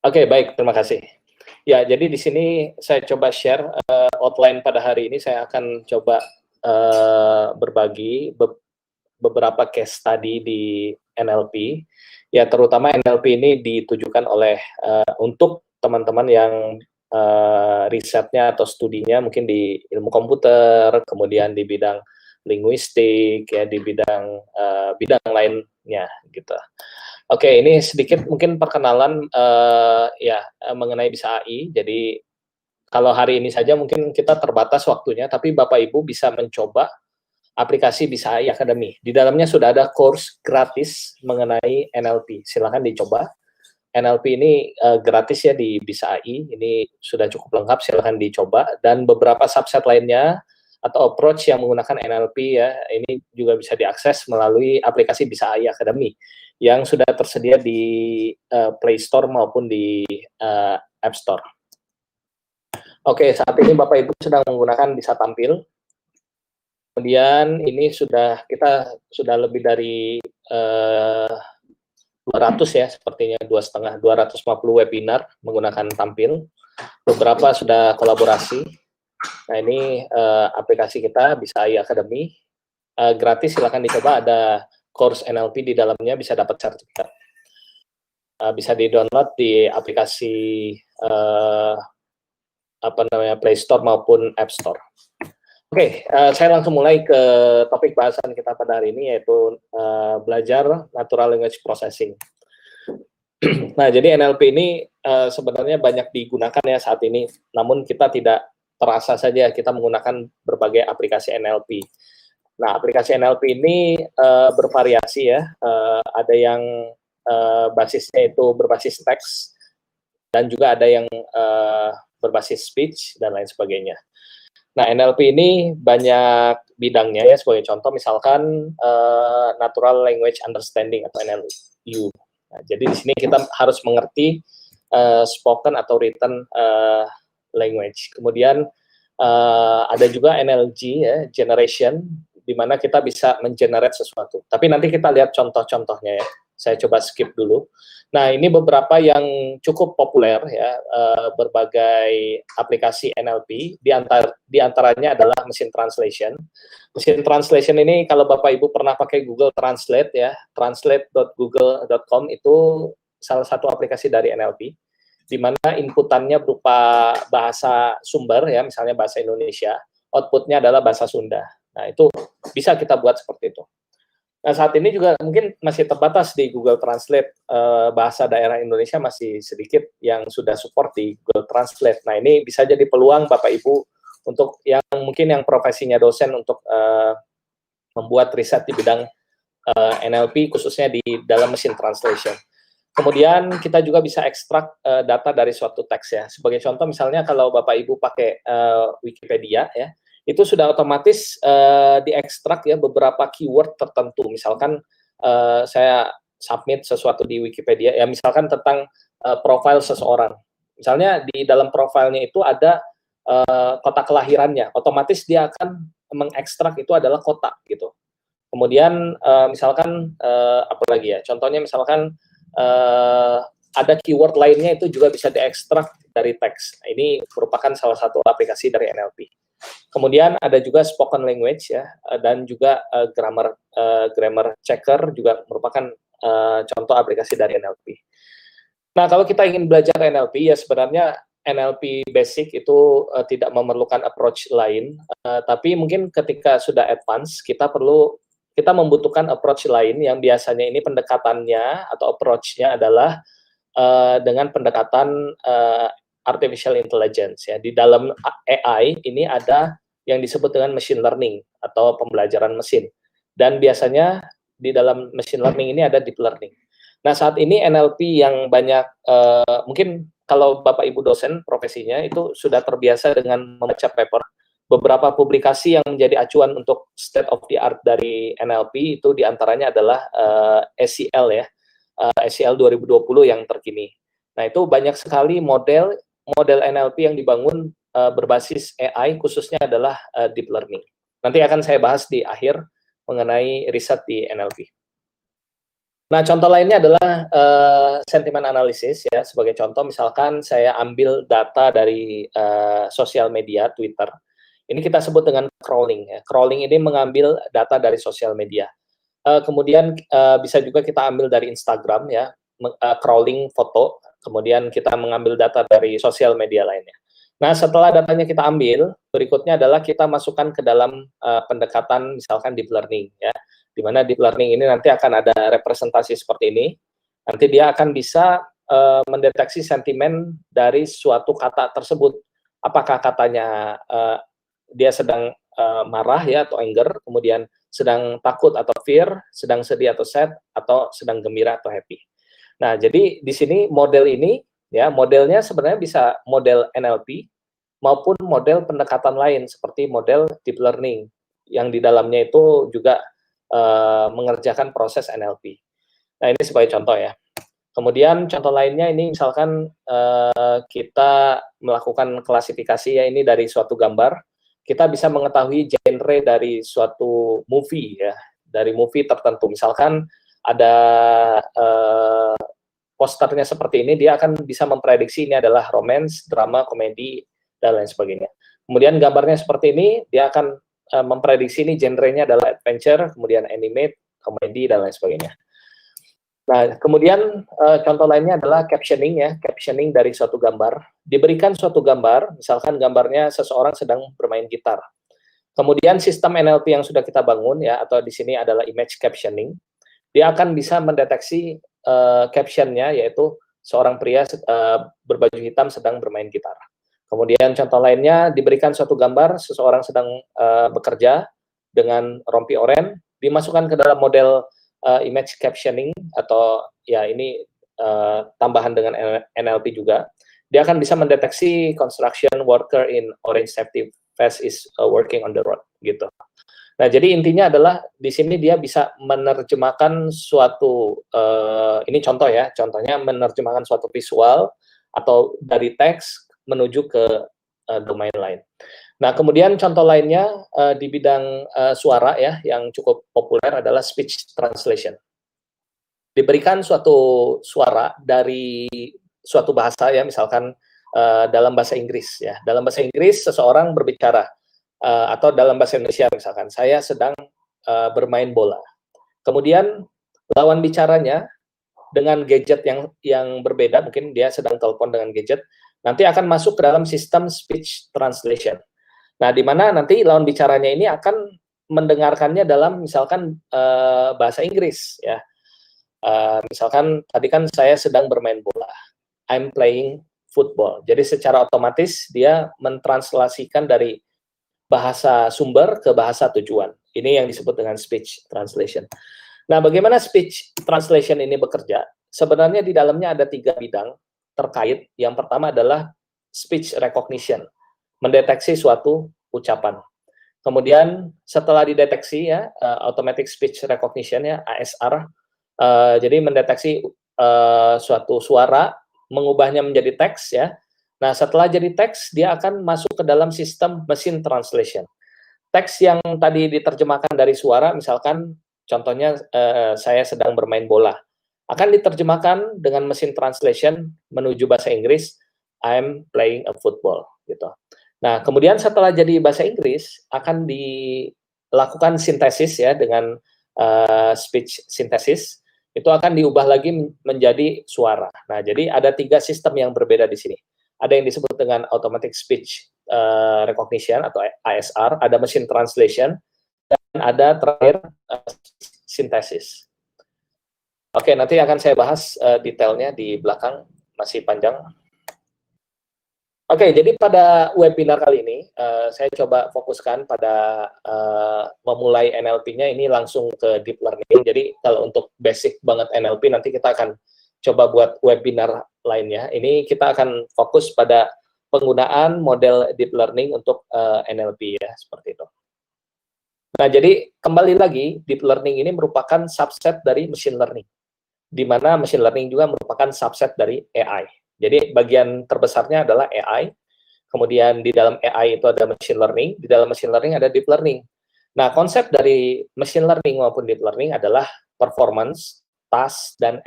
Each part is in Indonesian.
Oke, baik, terima kasih. Ya, jadi di sini saya coba share outline pada hari ini. Saya akan coba berbagi beberapa case study di NLP. Ya, terutama NLP ini ditujukan oleh untuk teman-teman yang risetnya atau studinya mungkin di ilmu komputer, kemudian di bidang linguistik, ya di bidang lainnya gitu. Oke, ini sedikit mungkin perkenalan mengenai Bisa AI. Jadi kalau hari ini saja mungkin kita terbatas waktunya, tapi Bapak Ibu bisa mencoba aplikasi Bisa AI Academy. Di dalamnya sudah ada course gratis mengenai NLP. Silahkan dicoba. NLP ini gratis ya di Bisa AI. Ini sudah cukup lengkap, silahkan dicoba. Dan beberapa subset lainnya atau approach yang menggunakan NLP ya, ini juga bisa diakses melalui aplikasi Bisa AI Academy yang sudah tersedia di Play Store maupun di App Store. Oke, saat ini Bapak Ibu sedang menggunakan Bisa Tampil. Kemudian ini kita sudah lebih dari 200 ya, sepertinya 250 webinar menggunakan Tampil. Beberapa sudah kolaborasi. Nah, ini aplikasi kita Bisa AI Academy. Gratis, silakan dicoba, ada course NLP di dalamnya, bisa dapat sertifikat. Bisa di-download di aplikasi Play Store maupun App Store. Oke, saya langsung mulai ke topik bahasan kita pada hari ini, yaitu belajar Natural Language Processing. Nah, jadi NLP ini sebenarnya banyak digunakan ya saat ini, namun kita tidak terasa saja kita menggunakan berbagai aplikasi NLP. Nah, aplikasi NLP ini bervariasi ya, ada yang basisnya itu berbasis teks, dan juga ada yang berbasis speech, dan lain sebagainya. Nah, NLP ini banyak bidangnya ya, sebagai contoh misalkan Natural Language Understanding atau NLU. Nah, jadi di sini kita harus mengerti spoken atau written language. Kemudian ada juga NLG ya, generation, di mana kita bisa mengenerate sesuatu. Tapi nanti kita lihat contoh-contohnya ya. Saya coba skip dulu. Nah, ini beberapa yang cukup populer ya, berbagai aplikasi NLP, di antaranya adalah mesin translation. Mesin translation ini kalau Bapak Ibu pernah pakai Google Translate ya, translate.google.com itu salah satu aplikasi dari NLP, di mana inputannya berupa bahasa sumber ya, misalnya bahasa Indonesia, outputnya adalah bahasa Sunda. Nah, itu bisa kita buat seperti itu. Nah, saat ini juga mungkin masih terbatas di Google Translate, bahasa daerah Indonesia masih sedikit yang sudah support di Google Translate. Nah, ini bisa jadi peluang Bapak Ibu untuk yang mungkin yang profesinya dosen untuk membuat riset di bidang NLP, khususnya di dalam mesin translation. Kemudian kita juga bisa ekstrak data dari suatu teks ya. Sebagai contoh misalnya kalau Bapak Ibu pakai Wikipedia ya, itu sudah otomatis diekstrak ya beberapa keyword tertentu. Misalkan saya submit sesuatu di Wikipedia ya, misalkan tentang profil seseorang. Misalnya di dalam profilnya itu ada kota kelahirannya, otomatis dia akan mengekstrak itu adalah kota gitu. Kemudian misalkan apa lagi ya? Contohnya misalkan ada keyword lainnya itu juga bisa diekstrak dari teks. Nah, ini merupakan salah satu aplikasi dari NLP. Kemudian ada juga spoken language ya, dan juga grammar checker juga merupakan contoh aplikasi dari NLP. Nah, kalau kita ingin belajar NLP ya sebenarnya NLP basic itu tidak memerlukan approach lain, tapi mungkin ketika sudah advance kita membutuhkan approach lain yang biasanya ini pendekatannya atau approach-nya adalah dengan pendekatan artificial intelligence ya. Di dalam AI ini ada yang disebut dengan machine learning atau pembelajaran mesin. Dan biasanya di dalam machine learning ini ada deep learning. Nah, saat ini NLP yang banyak mungkin kalau Bapak Ibu dosen profesinya itu sudah terbiasa dengan membaca paper. Beberapa publikasi yang menjadi acuan untuk state of the art dari NLP itu diantaranya adalah SCL ya, SCL 2020 yang terkini. Nah, itu banyak sekali model NLP yang dibangun berbasis AI, khususnya adalah deep learning. Nanti akan saya bahas di akhir mengenai riset di NLP. Nah, contoh lainnya adalah sentiment analysis ya. Sebagai contoh, misalkan saya ambil data dari sosial media, Twitter. Ini kita sebut dengan crawling ya. Crawling ini mengambil data dari sosial media. Kemudian bisa juga kita ambil dari Instagram ya, crawling foto. Kemudian kita mengambil data dari sosial media lainnya. Nah, setelah datanya kita ambil, berikutnya adalah kita masukkan ke dalam pendekatan misalkan deep learning ya. Di mana deep learning ini nanti akan ada representasi seperti ini. Nanti dia akan bisa mendeteksi sentimen dari suatu kata tersebut. Apakah katanya dia sedang marah ya atau anger, kemudian sedang takut atau fear, sedang sedih atau sad, atau sedang gembira atau happy. Nah, jadi di sini model ini ya, modelnya sebenarnya bisa model NLP maupun model pendekatan lain seperti model deep learning yang di dalamnya itu juga mengerjakan proses NLP. Nah, ini sebagai contoh ya. Kemudian contoh lainnya ini misalkan kita melakukan klasifikasi ya, ini dari suatu gambar, kita bisa mengetahui genre dari suatu movie ya, dari movie tertentu. Misalkan ada posternya seperti ini, dia akan bisa memprediksi ini adalah romance, drama, komedi, dan lain sebagainya. Kemudian gambarnya seperti ini, dia akan memprediksi ini genrenya adalah adventure, kemudian animate, komedi, dan lain sebagainya. Nah, kemudian contoh lainnya adalah captioning ya, captioning dari suatu gambar. Diberikan suatu gambar, misalkan gambarnya seseorang sedang bermain gitar. Kemudian sistem NLP yang sudah kita bangun ya, atau di sini adalah image captioning, dia akan bisa mendeteksi captionnya, yaitu seorang pria berbaju hitam sedang bermain gitar. Kemudian contoh lainnya, diberikan suatu gambar, seseorang sedang bekerja dengan rompi oranye, dimasukkan ke dalam model image captioning, atau ya ini tambahan dengan NLP juga, dia akan bisa mendeteksi construction worker in orange safety vest is working on the road, gitu. Nah, jadi intinya adalah di sini dia bisa menerjemahkan suatu, ini contoh ya, contohnya menerjemahkan suatu visual atau dari teks menuju ke domain lain. Nah, kemudian contoh lainnya di bidang suara ya, yang cukup populer adalah speech translation. Diberikan suatu suara dari suatu bahasa ya, misalkan dalam bahasa Inggris ya. Dalam bahasa Inggris seseorang berbicara, atau dalam bahasa Indonesia misalkan, saya sedang bermain bola. Kemudian lawan bicaranya dengan gadget yang berbeda, mungkin dia sedang telepon dengan gadget, nanti akan masuk ke dalam sistem speech translation. Nah, di mana nanti lawan bicaranya ini akan mendengarkannya dalam misalkan bahasa Inggris ya. Misalkan tadi kan saya sedang bermain bola, I'm playing football. Jadi secara otomatis dia mentranslasikan dari bahasa sumber ke bahasa tujuan. Ini yang disebut dengan speech translation. Nah, bagaimana speech translation ini bekerja? Sebenarnya di dalamnya ada 3 bidang terkait. Yang pertama adalah speech recognition, mendeteksi suatu ucapan. Kemudian setelah dideteksi ya, automatic speech recognition ya, ASR, jadi mendeteksi suatu suara, mengubahnya menjadi teks ya. Nah, setelah jadi teks, dia akan masuk ke dalam sistem machine translation. Teks yang tadi diterjemahkan dari suara, misalkan contohnya saya sedang bermain bola, akan diterjemahkan dengan machine translation menuju bahasa Inggris, I'm playing a football, gitu. Nah, kemudian setelah jadi bahasa Inggris, akan dilakukan sintesis ya, dengan speech synthesis, itu akan diubah lagi menjadi suara. Nah, jadi ada 3 sistem yang berbeda di sini. Ada yang disebut dengan automatic speech recognition atau ASR, ada machine translation, dan ada terakhir sintesis. Oke, nanti akan saya bahas detailnya di belakang, masih panjang. Oke, jadi pada webinar kali ini, saya coba fokuskan pada memulai NLP-nya ini langsung ke deep learning. Jadi kalau untuk basic banget NLP, nanti kita akan coba buat webinar lainnya. Ini kita akan fokus pada penggunaan model deep learning untuk NLP ya, seperti itu. Nah, jadi kembali lagi, deep learning ini merupakan subset dari machine learning, di mana machine learning juga merupakan subset dari AI. Jadi bagian terbesarnya adalah AI, kemudian di dalam AI itu ada machine learning, di dalam machine learning ada deep learning. Nah, konsep dari machine learning maupun deep learning adalah performance, task, dan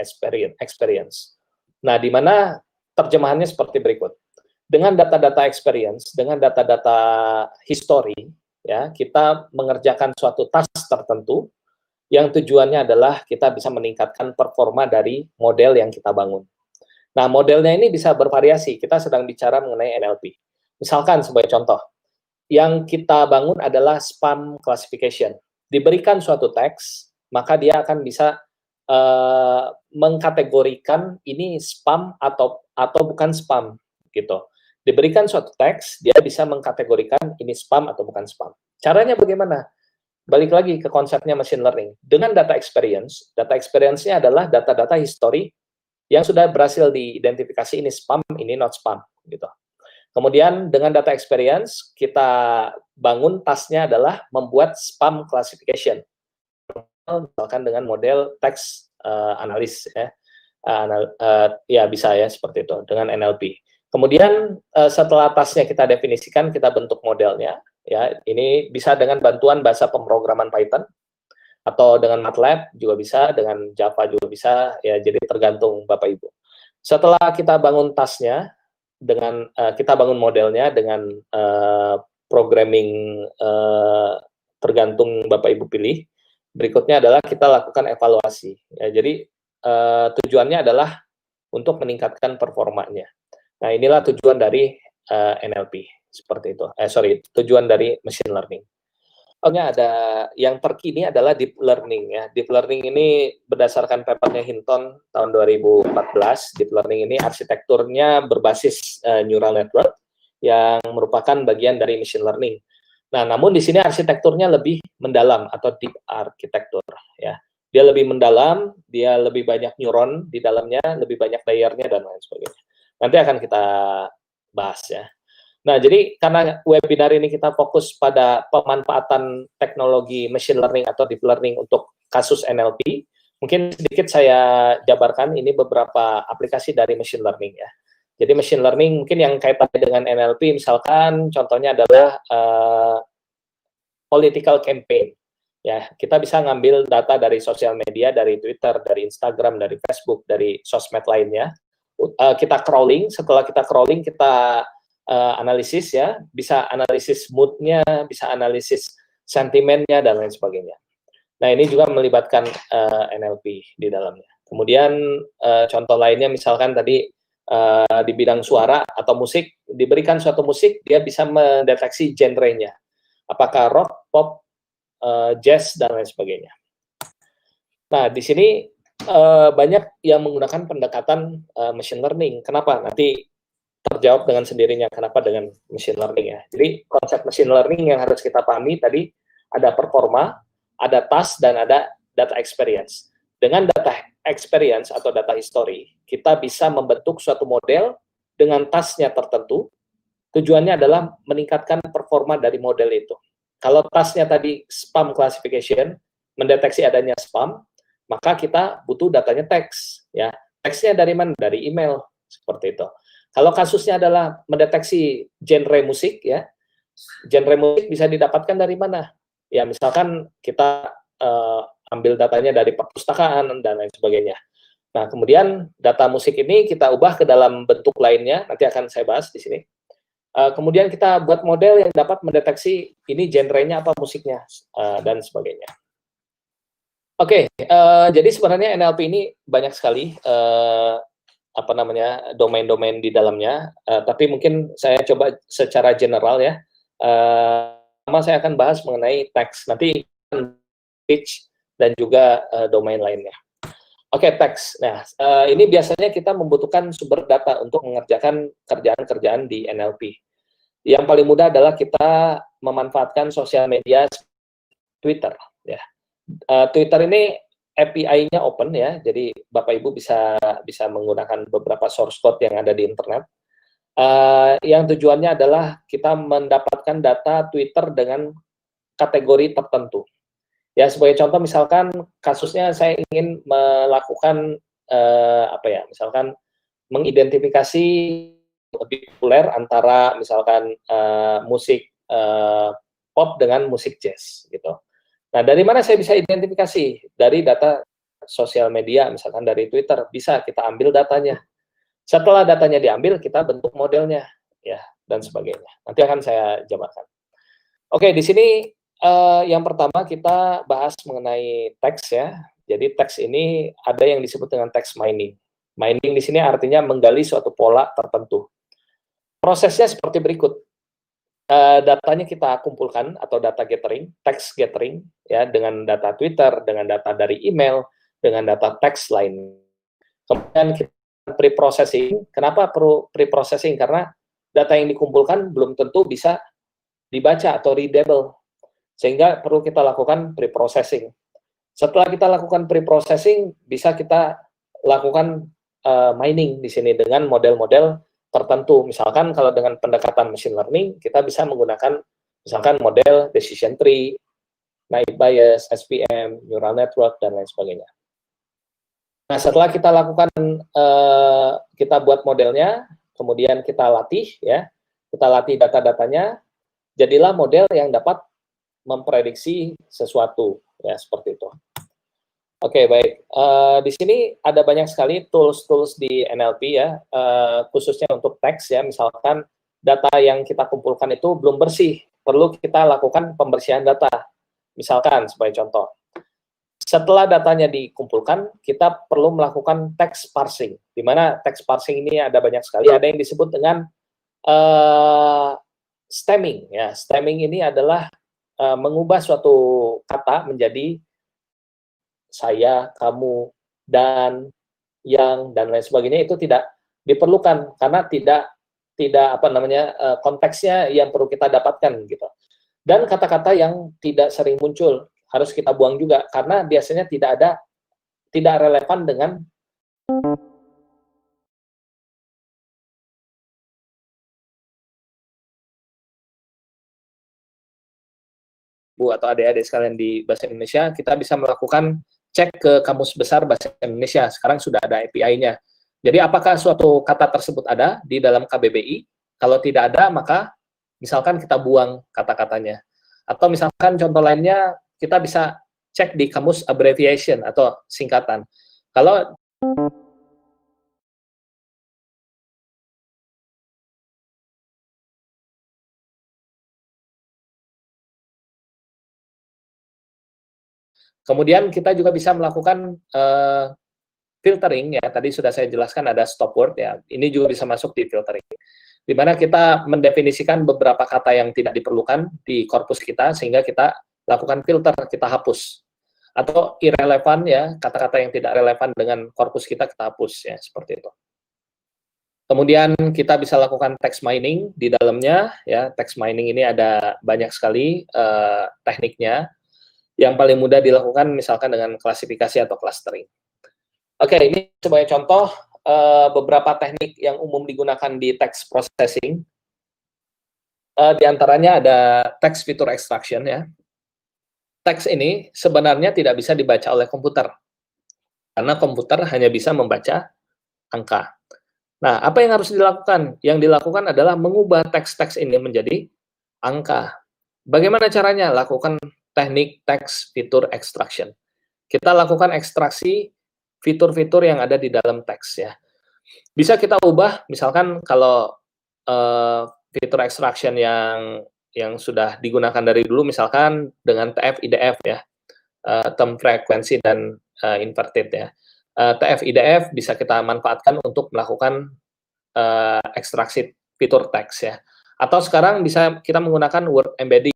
experience. Nah, di mana terjemahannya seperti berikut. Dengan data-data experience, dengan data-data history, ya, kita mengerjakan suatu task tertentu yang tujuannya adalah kita bisa meningkatkan performa dari model yang kita bangun. Nah, modelnya ini bisa bervariasi. Kita sedang bicara mengenai NLP. Misalkan sebagai contoh, yang kita bangun adalah spam classification. Diberikan suatu teks, maka dia akan bisa mengkategorikan ini spam atau bukan spam gitu. Diberikan suatu teks, dia bisa mengkategorikan ini spam atau bukan spam. Caranya bagaimana? Balik lagi ke konsepnya machine learning. Dengan data experience-nya adalah data-data history yang sudah berhasil diidentifikasi ini spam, ini not spam gitu. Kemudian dengan data experience, kita bangun task-nya adalah membuat spam classification. Misalkan dengan model text analis ya. Ya bisa ya seperti itu dengan NLP. Kemudian setelah task-nya kita definisikan, kita bentuk modelnya ya. Ini bisa dengan bantuan bahasa pemrograman Python atau dengan MATLAB juga bisa, dengan Java juga bisa ya, jadi tergantung Bapak Ibu. Setelah kita bangun task-nya dengan kita bangun modelnya dengan programming tergantung Bapak Ibu pilih. Berikutnya adalah kita lakukan evaluasi. Ya, jadi tujuannya adalah untuk meningkatkan performanya. Nah, inilah tujuan dari NLP seperti itu. Tujuan dari machine learning. Ada yang terkini adalah deep learning ya. Deep learning ini berdasarkan papernya Hinton tahun 2014. Deep learning ini arsitekturnya berbasis neural network yang merupakan bagian dari machine learning. Nah, namun di sini arsitekturnya lebih mendalam atau deep architecture ya. Dia lebih mendalam, dia lebih banyak neuron di dalamnya, lebih banyak layernya dan lain sebagainya. Nanti akan kita bahas ya. Nah, jadi karena webinar ini kita fokus pada pemanfaatan teknologi machine learning atau deep learning untuk kasus NLP, mungkin sedikit saya jabarkan ini beberapa aplikasi dari machine learning ya. Jadi machine learning mungkin yang kaitannya dengan NLP, misalkan contohnya adalah political campaign. Ya, kita bisa ngambil data dari sosial media, dari Twitter, dari Instagram, dari Facebook, dari sosmed lainnya. Kita crawling, setelah kita crawling kita analisis ya, bisa analisis mood-nya, bisa analisis sentimennya dan lain sebagainya. Nah, ini juga melibatkan NLP di dalamnya. Kemudian contoh lainnya misalkan tadi di bidang suara atau musik, diberikan suatu musik, dia bisa mendeteksi genre-nya. Apakah rock, pop, jazz dan lain sebagainya. Nah, di sini banyak yang menggunakan pendekatan machine learning. Kenapa? Nanti terjawab dengan sendirinya kenapa dengan machine learning ya. Jadi konsep machine learning yang harus kita pahami tadi ada performa, ada task, dan ada data experience. Dengan data experience atau data history, kita bisa membentuk suatu model dengan task-nya tertentu. Tujuannya adalah meningkatkan performa dari model itu. Kalau task-nya tadi spam classification, mendeteksi adanya spam, maka kita butuh datanya teks. Ya, teksnya dari mana? Dari email seperti itu. Kalau kasusnya adalah mendeteksi genre musik, ya, genre musik bisa didapatkan dari mana? Ya, misalkan kita ambil datanya dari perpustakaan dan lain sebagainya. Nah, kemudian data musik ini kita ubah ke dalam bentuk lainnya, nanti akan saya bahas di sini. Kemudian kita buat model yang dapat mendeteksi ini genrenya apa musiknya, dan sebagainya. Oke, jadi sebenarnya NLP ini banyak sekali domain-domain di dalamnya, tapi mungkin saya coba secara general ya. Pertama saya akan bahas mengenai teks, nanti speech dan juga domain lainnya. Oke, teks. Nah, ini biasanya kita membutuhkan sumber data untuk mengerjakan kerjaan-kerjaan di NLP. Yang paling mudah adalah kita memanfaatkan sosial media Twitter. Ya, Twitter ini API-nya open ya, jadi Bapak Ibu bisa menggunakan beberapa source code yang ada di internet. Yang tujuannya adalah kita mendapatkan data Twitter dengan kategori tertentu. Ya, sebagai contoh misalkan kasusnya saya ingin melakukan misalkan mengidentifikasi lebih populer antara misalkan musik pop dengan musik jazz gitu. Nah, dari mana saya bisa identifikasi? Dari data sosial media, misalkan dari Twitter, bisa kita ambil datanya. Setelah datanya diambil, kita bentuk modelnya, ya, dan sebagainya. Nanti akan saya jabarkan. Oke, di sini yang pertama kita bahas mengenai teks ya. Jadi teks ini ada yang disebut dengan text mining. Mining di sini artinya menggali suatu pola tertentu. Prosesnya seperti berikut. Datanya kita kumpulkan atau data gathering, text gathering, ya, dengan data Twitter, dengan data dari email, dengan data teks lain. Kemudian kita pre-processing. Kenapa perlu pre-processing? Karena data yang dikumpulkan belum tentu bisa dibaca atau readable, sehingga perlu kita lakukan pre-processing. Setelah kita lakukan pre-processing, bisa kita lakukan mining di sini dengan model-model tertentu. Misalkan kalau dengan pendekatan machine learning, kita bisa menggunakan misalkan model decision tree, naive Bayes, SVM, neural network, dan lain sebagainya. Nah, setelah kita lakukan, kita buat modelnya, kemudian kita latih, ya, kita latih data-datanya, jadilah model yang dapat memprediksi sesuatu, ya, seperti itu. Oke, baik. Di sini ada banyak sekali tools-tools di NLP ya, khususnya untuk teks ya. Misalkan data yang kita kumpulkan itu belum bersih, perlu kita lakukan pembersihan data. Misalkan sebagai contoh, setelah datanya dikumpulkan, kita perlu melakukan text parsing. Di mana text parsing ini ada banyak sekali. Ada yang disebut dengan stemming. Ya, stemming ini adalah mengubah suatu kata menjadi saya, kamu, dan, yang, dan lain sebagainya. Itu tidak diperlukan karena tidak apa namanya, konteksnya yang perlu kita dapatkan gitu. Dan kata-kata yang tidak sering muncul harus kita buang juga karena biasanya tidak relevan dengan Bu atau adik-adik sekalian di bahasa Indonesia. Kita bisa melakukan cek ke Kamus Besar Bahasa Indonesia. Sekarang sudah ada API-nya. Jadi apakah suatu kata tersebut ada di dalam KBBI? Kalau tidak ada, maka misalkan kita buang kata-katanya. Atau misalkan contoh lainnya, kita bisa cek di Kamus Abbreviation atau singkatan. Kalau kemudian kita juga bisa melakukan filtering ya. Tadi sudah saya jelaskan ada stop word ya. Ini juga bisa masuk di filtering. Di mana kita mendefinisikan beberapa kata yang tidak diperlukan di korpus kita sehingga kita lakukan filter, kita hapus. Atau irrelevan ya, kata-kata yang tidak relevan dengan korpus kita hapus ya, seperti itu. Kemudian kita bisa lakukan text mining di dalamnya ya. Text mining ini ada banyak sekali tekniknya. Yang paling mudah dilakukan misalkan dengan klasifikasi atau clustering. Oke, ini sebagai contoh beberapa teknik yang umum digunakan di text processing. Di antaranya ada text feature extraction ya. Teks ini sebenarnya tidak bisa dibaca oleh komputer, karena komputer hanya bisa membaca angka. Nah, apa yang harus dilakukan? Yang dilakukan adalah mengubah teks-teks ini menjadi angka. Bagaimana caranya? Lakukan teknik text feature extraction. Kita lakukan ekstraksi fitur-fitur yang ada di dalam teks ya. Bisa kita ubah, misalkan kalau fitur extraction yang sudah digunakan dari dulu, misalkan dengan TF IDF ya, term frequency dan inverted ya. TF IDF bisa kita manfaatkan untuk melakukan ekstraksi fitur teks ya. Atau sekarang bisa kita menggunakan word embedding.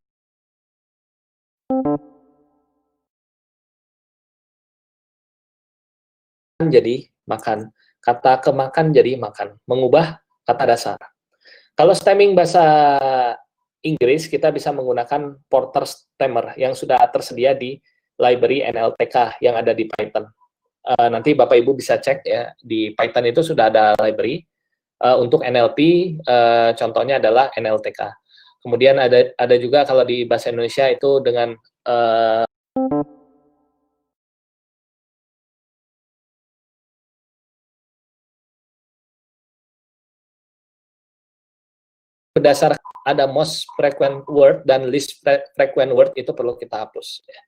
Jadi makan, kata kemakan jadi makan, mengubah kata dasar. Kalau stemming bahasa Inggris, kita bisa menggunakan Porter Stemmer yang sudah tersedia di library NLTK yang ada di Python. Nanti Bapak Ibu bisa cek ya, di Python itu sudah ada library. Untuk NLP, contohnya adalah NLTK. Kemudian ada juga kalau di bahasa Indonesia itu dengan berdasarkan ada most frequent word dan least frequent word itu perlu kita hapus. Ya.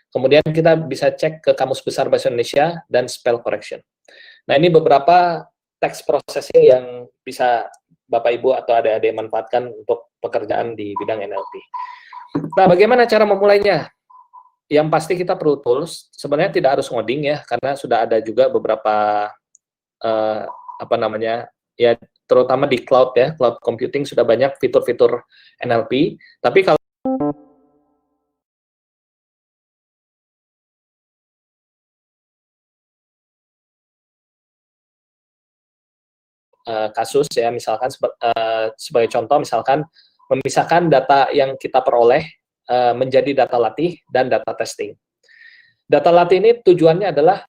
Kemudian kita bisa cek ke Kamus Besar Bahasa Indonesia dan spell correction. Nah, ini beberapa text processing yang bisa Bapak Ibu atau adik-adik manfaatkan untuk pekerjaan di bidang NLP. Nah, bagaimana cara memulainya? Yang pasti kita perlu tools. Sebenarnya tidak harus ngoding ya, karena sudah ada juga beberapa ya terutama di cloud ya, cloud computing sudah banyak fitur-fitur NLP. Tapi kalau kasus ya, misalkan sebagai contoh, misalkan memisahkan data yang kita peroleh menjadi data latih dan data testing. Data latih ini tujuannya adalah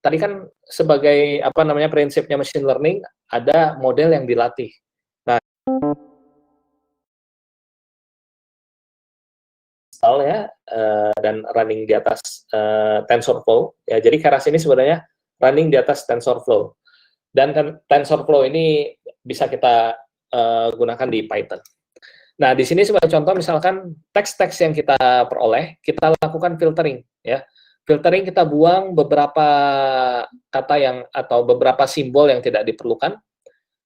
tadi kan sebagai prinsipnya machine learning, ada model yang dilatih. Nah, install ya dan running di atas TensorFlow ya. Jadi Keras ini sebenarnya running di atas TensorFlow. Dan TensorFlow ini bisa kita gunakan di Python. Nah, di sini sebagai contoh, misalkan teks-teks yang kita peroleh, kita lakukan filtering, ya. Filtering kita buang beberapa kata atau beberapa simbol yang tidak diperlukan.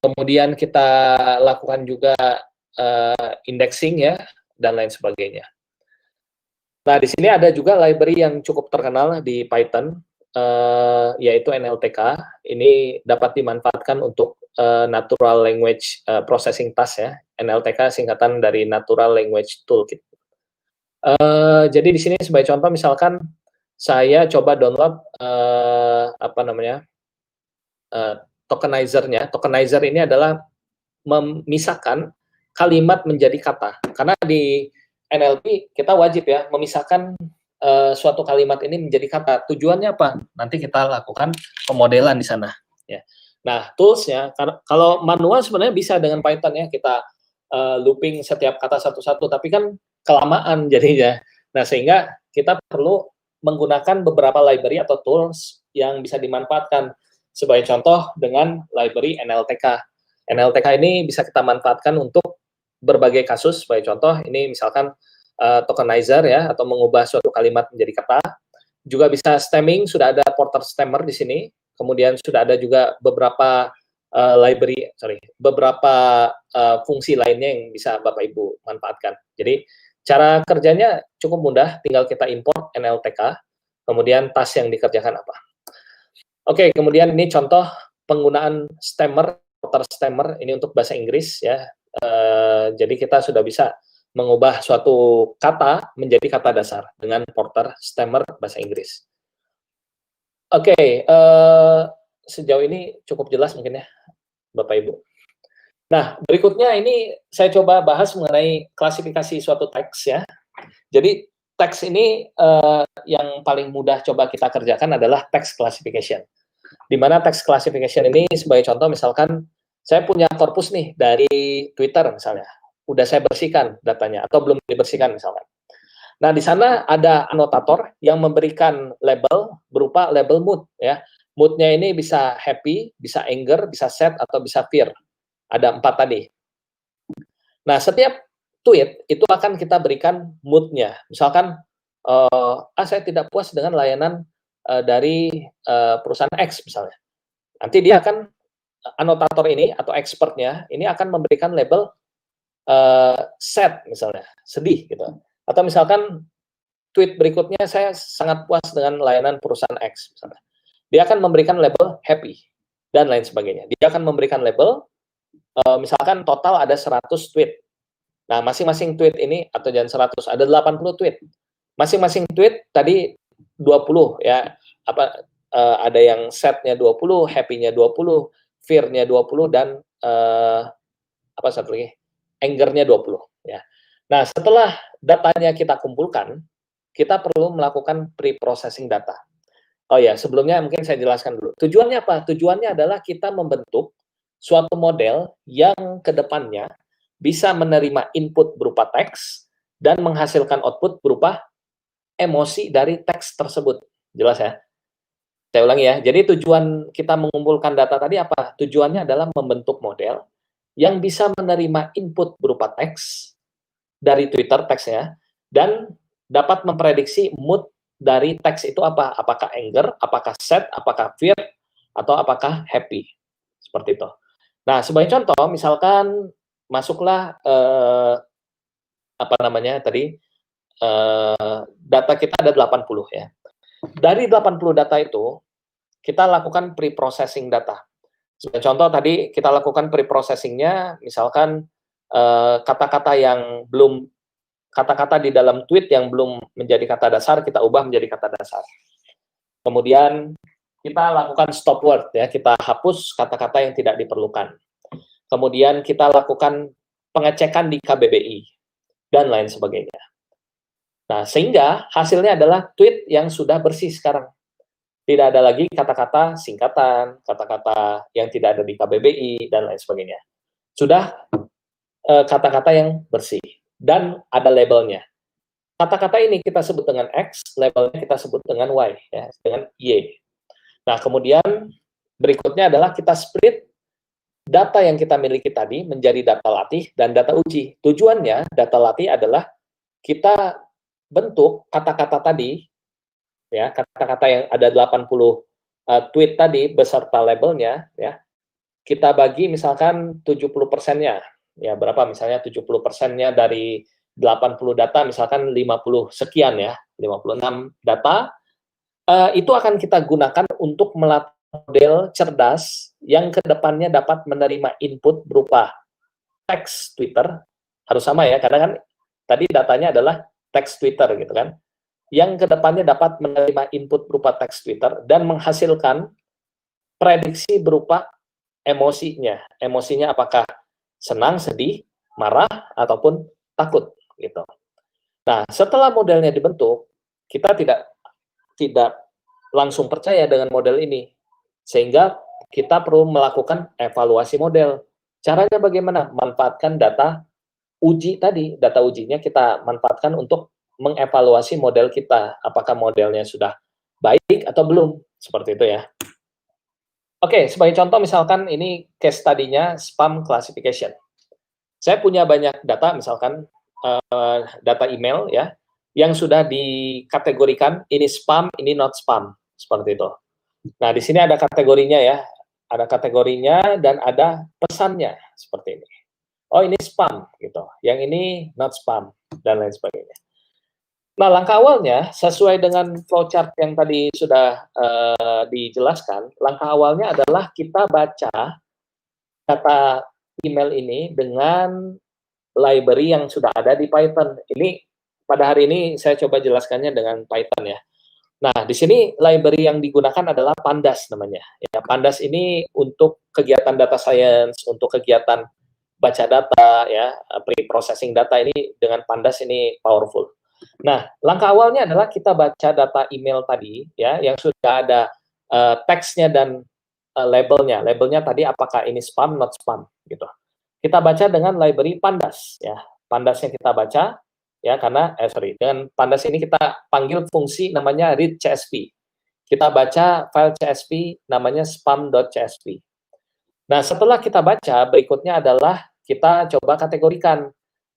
Kemudian kita lakukan juga indexing, ya, dan lain sebagainya. Nah, di sini ada juga library yang cukup terkenal di Python, yaitu NLTK. Ini dapat dimanfaatkan untuk Natural Language Processing Task ya. NLTK singkatan dari Natural Language Toolkit. Jadi di sini sebagai contoh, misalkan saya coba download tokenizernya. Tokenizer ini adalah memisahkan kalimat menjadi kata. Karena di NLP kita wajib ya memisahkan suatu kalimat ini menjadi kata. Tujuannya apa? Nanti kita lakukan pemodelan di sana. Ya. Nah, toolsnya kalau manual sebenarnya bisa dengan Python ya, kita looping setiap kata satu-satu, tapi kan kelamaan jadinya. Nah, sehingga kita perlu menggunakan beberapa library atau tools yang bisa dimanfaatkan. Sebagai contoh dengan library NLTK. NLTK ini bisa kita manfaatkan untuk berbagai kasus. Sebagai contoh, ini misalkan tokenizer ya, atau mengubah suatu kalimat menjadi kata. Juga bisa stemming, sudah ada Porter Stemmer di sini. Kemudian sudah ada juga beberapa beberapa fungsi lainnya yang bisa Bapak Ibu manfaatkan. Jadi cara kerjanya cukup mudah, tinggal kita import NLTK, kemudian task yang dikerjakan apa. Oke, kemudian ini contoh penggunaan stemmer, Porter Stemmer, ini untuk bahasa Inggris ya. Jadi kita sudah bisa mengubah suatu kata menjadi kata dasar dengan Porter Stemmer bahasa Inggris. Oke, sejauh ini cukup jelas mungkin ya, Bapak Ibu. Nah, berikutnya ini saya coba bahas mengenai klasifikasi suatu teks ya. Jadi teks ini yang paling mudah coba kita kerjakan adalah text classification. Di mana text classification ini sebagai contoh, misalkan saya punya korpus nih dari Twitter misalnya, udah saya bersihkan datanya atau belum dibersihkan misalkan. Nah, di sana ada anotator yang memberikan label berupa label mood ya. Mood-nya ini bisa happy, bisa anger, bisa sad, atau bisa fear. Ada 4 tadi. Nah, setiap tweet itu akan kita berikan mood-nya. Misalkan, saya tidak puas dengan layanan dari perusahaan X misalnya. Nanti dia akan, anotator ini atau expertnya ini akan memberikan label sad misalnya, sedih gitu. Atau misalkan tweet berikutnya, saya sangat puas dengan layanan perusahaan X misalnya. Dia akan memberikan label happy dan lain sebagainya. Dia akan memberikan label misalkan total ada 100 tweet. Nah, masing-masing tweet ini, atau jangan 100, ada 80 tweet. Masing-masing tweet tadi 20 ya, ada yang sad-nya 20, happy-nya 20, fear-nya 20, dan satu lagi, anger-nya 20 ya. Nah, setelah datanya kita kumpulkan, kita perlu melakukan pre-processing data. Oh ya, sebelumnya mungkin saya jelaskan dulu. Tujuannya apa? Tujuannya adalah kita membentuk suatu model yang kedepannya bisa menerima input berupa teks dan menghasilkan output berupa emosi dari teks tersebut. Jelas ya? Saya ulangi ya. Jadi tujuan kita mengumpulkan data tadi apa? Tujuannya adalah membentuk model yang bisa menerima input berupa teks dari Twitter teksnya dan dapat memprediksi mood dari teks itu apa? Apakah anger, apakah sad, apakah fear, atau apakah happy? Seperti itu. Nah, sebagai contoh, misalkan masuklah apa namanya tadi, data kita ada 80 ya. Dari 80 data itu, kita lakukan pre-processing data. Sebagai contoh tadi kita lakukan pre-processing-nya, misalkan kata-kata yang belum, kata-kata di dalam tweet yang belum menjadi kata dasar, kita ubah menjadi kata dasar. Kemudian kita lakukan stop word ya, kita hapus kata-kata yang tidak diperlukan. Kemudian kita lakukan pengecekan di KBBI dan lain sebagainya. Nah, sehingga hasilnya adalah tweet yang sudah bersih sekarang. Tidak ada lagi kata-kata singkatan, kata-kata yang tidak ada di KBBI, dan lain sebagainya. Sudah kata-kata yang bersih, dan ada labelnya. Kata-kata ini kita sebut dengan X, labelnya kita sebut dengan Y, ya, dengan Y. Nah, kemudian berikutnya adalah kita split data yang kita miliki tadi menjadi data latih dan data uji. Tujuannya, data latih adalah kita bentuk kata-kata tadi, ya, kata-kata yang ada 80 tweet tadi beserta labelnya, ya, kita bagi misalkan 70%-nya, ya, berapa misalnya 70%-nya dari 80 data, misalkan 50 sekian ya, 56 data, itu akan kita gunakan untuk melatih model cerdas yang kedepannya dapat menerima input berupa teks Twitter, harus sama ya, karena kan tadi datanya adalah teks Twitter gitu kan, yang kedepannya dapat menerima input berupa teks Twitter dan menghasilkan prediksi berupa emosinya. Emosinya apakah senang, sedih, marah, ataupun takut gitu. Nah, setelah modelnya dibentuk, kita tidak langsung percaya dengan model ini, sehingga kita perlu melakukan evaluasi model. Caranya bagaimana? Manfaatkan data uji tadi, data ujinya kita manfaatkan untuk mengevaluasi model kita, apakah modelnya sudah baik atau belum, seperti itu ya. Oke, sebagai contoh misalkan ini case tadinya spam classification. Saya punya banyak data, misalkan data email ya, yang sudah dikategorikan ini spam, ini not spam, seperti itu. Nah, di sini ada kategorinya ya, ada kategorinya dan ada pesannya seperti ini. Oh, ini spam gitu, yang ini not spam dan lain sebagainya. Nah, langkah awalnya sesuai dengan flowchart yang tadi sudah dijelaskan, langkah awalnya adalah kita baca data email ini dengan library yang sudah ada di Python. Ini pada hari ini saya coba jelaskannya dengan Python ya. Nah, di sini library yang digunakan adalah Pandas namanya. Ya, Pandas ini untuk kegiatan data science, untuk kegiatan baca data, ya, pre-processing data ini dengan Pandas ini powerful. Nah, langkah awalnya adalah kita baca data email tadi, ya, yang sudah ada teksnya dan labelnya. Labelnya tadi apakah ini spam, not spam, gitu. Kita baca dengan library Pandas, ya. Pandasnya kita baca, ya, karena dengan Pandas ini kita panggil fungsi namanya read CSV. Kita baca file CSV namanya spam.csv. Nah, setelah kita baca, berikutnya adalah kita coba kategorikan.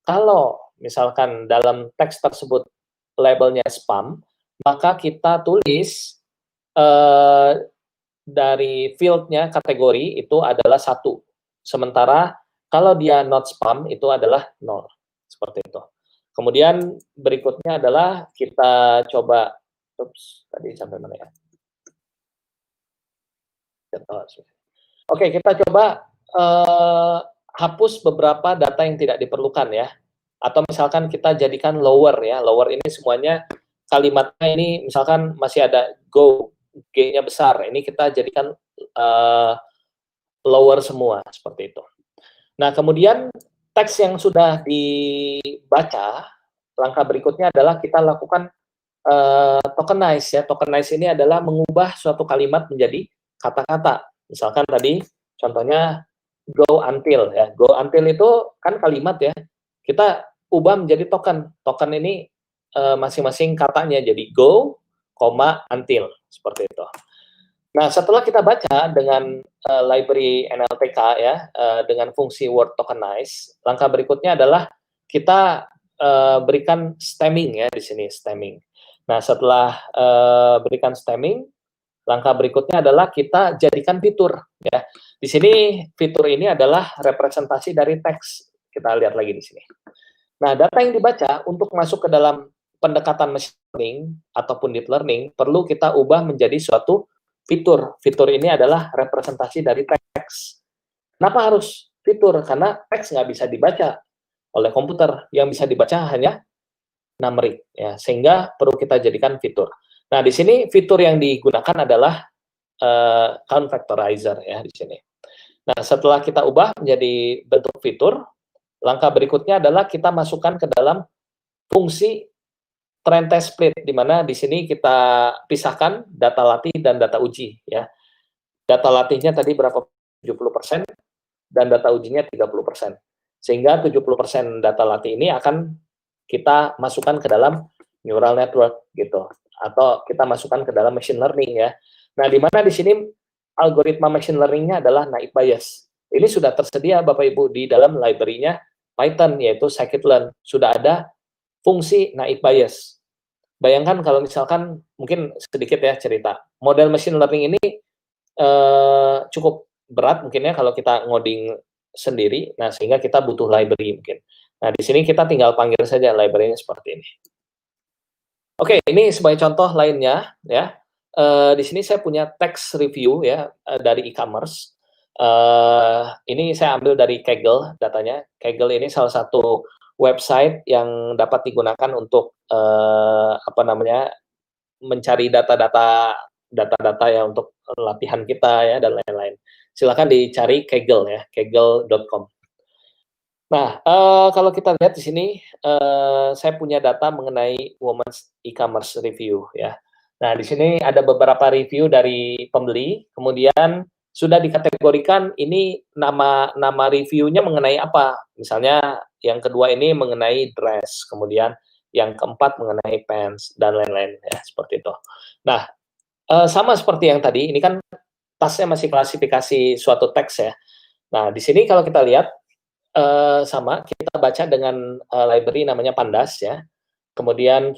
Kalau misalkan dalam teks tersebut labelnya spam, maka kita tulis dari field-nya kategori itu adalah 1. Sementara kalau dia not spam itu adalah 0. Seperti itu. Kemudian berikutnya adalah kita coba, tadi sampai mana ya? Oke, kita coba hapus beberapa data yang tidak diperlukan ya. Atau misalkan kita jadikan lower ya. Lower ini semuanya kalimatnya ini misalkan masih ada go, G-nya besar. Ini kita jadikan lower semua seperti itu. Nah, kemudian teks yang sudah dibaca, langkah berikutnya adalah kita lakukan tokenize ya. Tokenize ini adalah mengubah suatu kalimat menjadi kata-kata. Misalkan tadi contohnya go until ya. Go until itu kan kalimat ya. Kita ubah menjadi token. Token ini masing-masing katanya jadi go, until seperti itu. Nah, setelah kita baca dengan library NLTK ya, dengan fungsi word tokenize, langkah berikutnya adalah kita berikan stemming ya di sini, stemming. Nah, setelah berikan stemming, langkah berikutnya adalah kita jadikan fitur, ya. Di sini fitur ini adalah representasi dari teks. Kita lihat lagi di sini. Nah, data yang dibaca untuk masuk ke dalam pendekatan machine learning ataupun deep learning perlu kita ubah menjadi suatu fitur. Fitur ini adalah representasi dari teks. Kenapa harus fitur? Karena teks nggak bisa dibaca oleh komputer. Yang bisa dibaca hanya numeric, ya. Sehingga perlu kita jadikan fitur. Nah, di sini fitur yang digunakan adalah count factorizer, ya, di sini. Nah, setelah kita ubah menjadi bentuk fitur, langkah berikutnya adalah kita masukkan ke dalam fungsi trend test split, di mana di sini kita pisahkan data latih dan data uji, ya. Data latihnya tadi berapa? 70% dan data ujinya 30%. Sehingga 70% data latih ini akan kita masukkan ke dalam neural network gitu, atau kita masukkan ke dalam machine learning, ya. Nah, di mana di sini algoritma machine learning-nya adalah naive Bayes. Ini sudah tersedia Bapak Ibu di dalam library-nya Python, yaitu scikit-learn. Sudah ada fungsi naive Bayes. Bayangkan kalau misalkan, mungkin sedikit ya cerita, model machine learning ini cukup berat mungkin ya kalau kita ngoding sendiri, nah sehingga kita butuh library mungkin. Nah, di sini kita tinggal panggil saja library-nya seperti ini. Oke, ini sebagai contoh lainnya, ya. Di sini saya punya text review, ya, dari e-commerce. Ini saya ambil dari Kaggle datanya. Kaggle ini salah satu website yang dapat digunakan untuk, apa namanya, mencari data-data ya untuk latihan kita, ya, dan lain-lain. Silakan dicari Kaggle, ya, kaggle.com. Nah, kalau kita lihat di sini, saya punya data mengenai Women's E-commerce review, ya. Nah, di sini ada beberapa review dari pembeli, kemudian sudah dikategorikan ini nama reviewnya mengenai apa. Misalnya yang kedua ini mengenai dress, kemudian yang keempat mengenai pants, dan lain-lain, ya, seperti itu. Nah, sama seperti yang tadi, ini kan tasnya masih klasifikasi suatu teks, ya. Nah, di sini kalau kita lihat, sama, kita baca dengan, library namanya Pandas, ya. Kemudian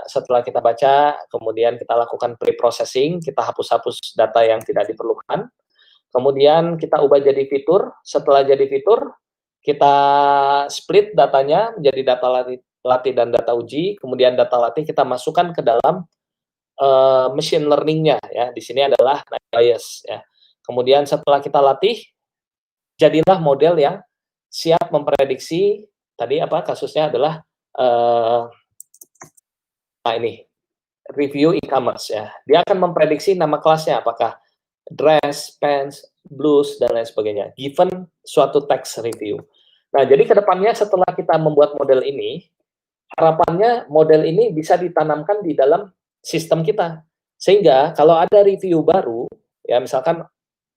setelah kita baca, kemudian kita lakukan pre-processing, kita hapus-hapus data yang tidak diperlukan, kemudian kita ubah jadi fitur, setelah jadi fitur, kita split datanya menjadi data latih dan data uji, kemudian data latih kita masukkan ke dalam, machine learning-nya, ya. Di sini adalah naive Bayes, ya. Kemudian setelah kita latih, jadilah model yang siap memprediksi tadi apa kasusnya adalah nah ini review e-commerce, ya. Dia akan memprediksi nama kelasnya apakah dress, pants, blues, dan lain sebagainya, given suatu text review. Nah, jadi kedepannya setelah kita membuat model ini, harapannya model ini bisa ditanamkan di dalam sistem kita. Sehingga kalau ada review baru, ya misalkan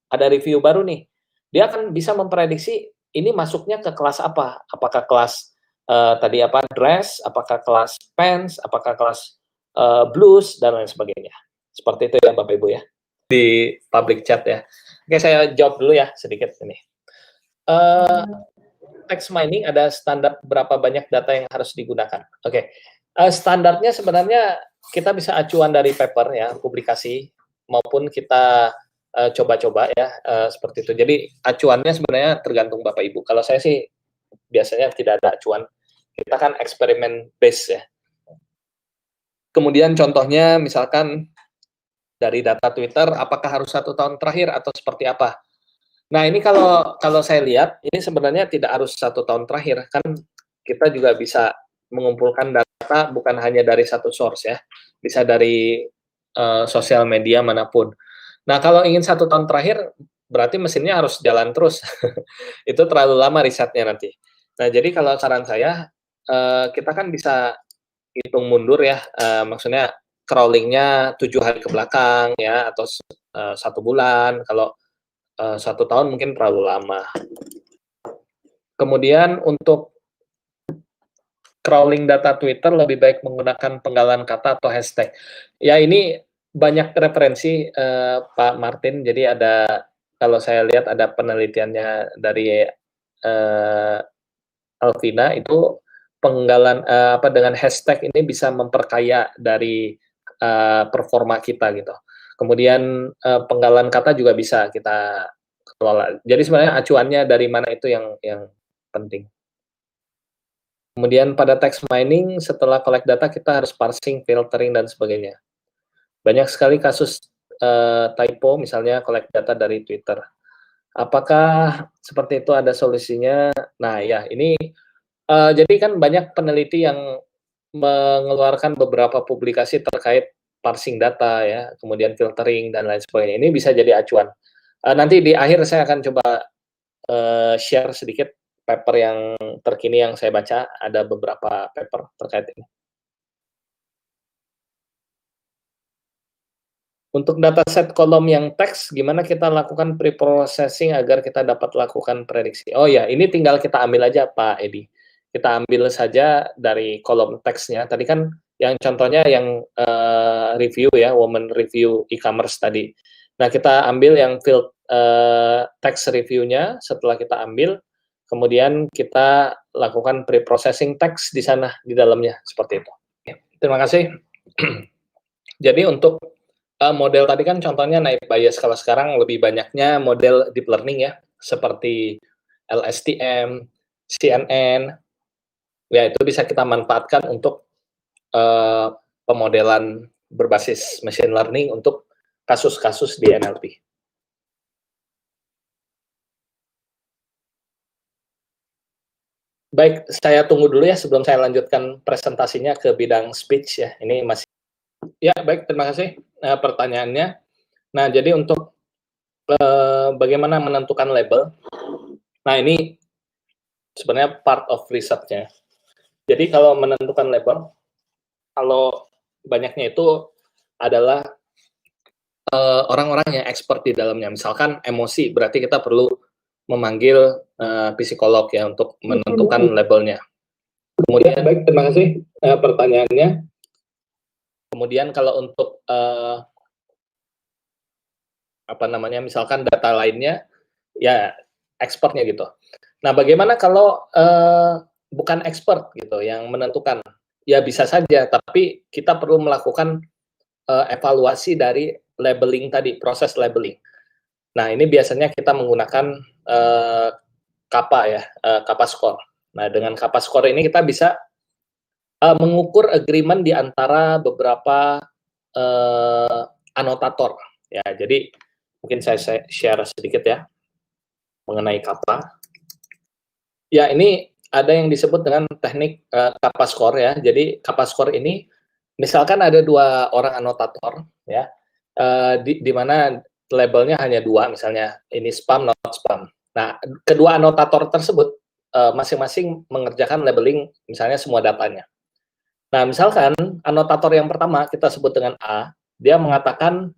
ada review baru nih, dia akan bisa memprediksi ini masuknya ke kelas apa? Apakah kelas tadi apa dress, apakah kelas pants, apakah kelas blues, dan lain sebagainya. Seperti itu ya Bapak Ibu, ya, di public chat, ya. Oke, saya jawab dulu ya sedikit ini. Text mining ada standar berapa banyak data yang harus digunakan. Oke, standarnya sebenarnya kita bisa acuan dari paper, ya, publikasi, maupun kita coba-coba, ya, seperti itu. Jadi acuannya sebenarnya tergantung Bapak Ibu. Kalau saya sih biasanya tidak ada acuan. Kita kan eksperimen base, ya. Kemudian contohnya misalkan dari data Twitter, apakah harus 1 tahun terakhir atau seperti apa? Nah, ini kalau saya lihat ini sebenarnya tidak harus 1 tahun terakhir, kan kita juga bisa mengumpulkan data bukan hanya dari satu source, ya, bisa dari sosial media manapun. Nah, kalau ingin 1 tahun terakhir, berarti mesinnya harus jalan terus. Itu terlalu lama risetnya nanti. Nah, jadi kalau saran saya, kita kan bisa hitung mundur, ya, maksudnya crawling-nya 7 hari ke belakang, ya, atau 1 bulan, kalau 1 tahun mungkin terlalu lama. Kemudian untuk crawling data Twitter lebih baik menggunakan penggalan kata atau hashtag. Ya, ini banyak referensi, Pak Martin. Jadi ada, kalau saya lihat ada penelitiannya dari Alvina, itu penggalan dengan hashtag ini bisa memperkaya dari performa kita gitu. Kemudian penggalan kata juga bisa kita kelola. Jadi sebenarnya acuannya dari mana itu yang penting. Kemudian pada text mining setelah collect data kita harus parsing, filtering dan sebagainya. Banyak sekali kasus typo misalnya collect data dari Twitter. Apakah seperti itu ada solusinya? Nah ya ini jadi kan banyak peneliti yang mengeluarkan beberapa publikasi terkait parsing data ya, kemudian filtering dan lain sebagainya. Ini bisa jadi acuan. Nanti di akhir saya akan coba share sedikit paper yang terkini yang saya baca, ada beberapa paper terkait ini. Untuk dataset kolom yang teks, gimana kita lakukan pre-processing agar kita dapat lakukan prediksi? Oh ya, ini tinggal kita ambil aja Pak Edi. Kita ambil saja dari kolom teksnya. Tadi kan yang contohnya yang review ya, woman review e-commerce tadi. Nah, kita ambil yang field text review-nya, setelah kita ambil, kemudian kita lakukan pre-processing teks di sana, di dalamnya, seperti itu. Terima kasih. Jadi untuk model tadi kan contohnya naik bias, kalau sekarang lebih banyaknya model deep learning ya, seperti LSTM, CNN, ya itu bisa kita manfaatkan untuk pemodelan berbasis machine learning untuk kasus-kasus di NLP. Baik, saya tunggu dulu ya sebelum saya lanjutkan presentasinya ke bidang speech ya. Ini masih ya baik, terima kasih pertanyaannya. Nah, jadi untuk bagaimana menentukan label. Nah, ini sebenarnya part of research-nya. Jadi kalau menentukan label, kalau banyaknya itu adalah orang-orang yang expert di dalamnya. Misalkan emosi, berarti kita perlu memanggil psikolog ya untuk menentukan labelnya. Kemudian, baik, terima kasih pertanyaannya. Kemudian kalau untuk misalkan data lainnya, ya expertnya gitu. Nah, bagaimana kalau bukan expert gitu yang menentukan? Ya bisa saja, tapi kita perlu melakukan evaluasi dari labeling tadi, proses labeling. Nah, ini biasanya kita menggunakan kappa ya, kappa score. Nah, dengan kappa score ini kita bisa mengukur agreement di antara beberapa anotator. Ya, jadi mungkin saya share sedikit ya mengenai kappa. Ya, ini ada yang disebut dengan teknik kappa score ya. Jadi kappa score ini misalkan ada 2 orang anotator ya, di mana labelnya hanya 2, misalnya ini spam, not spam. Nah, kedua anotator tersebut masing-masing mengerjakan labeling misalnya semua datanya. Nah, misalkan anotator yang pertama kita sebut dengan A, dia mengatakan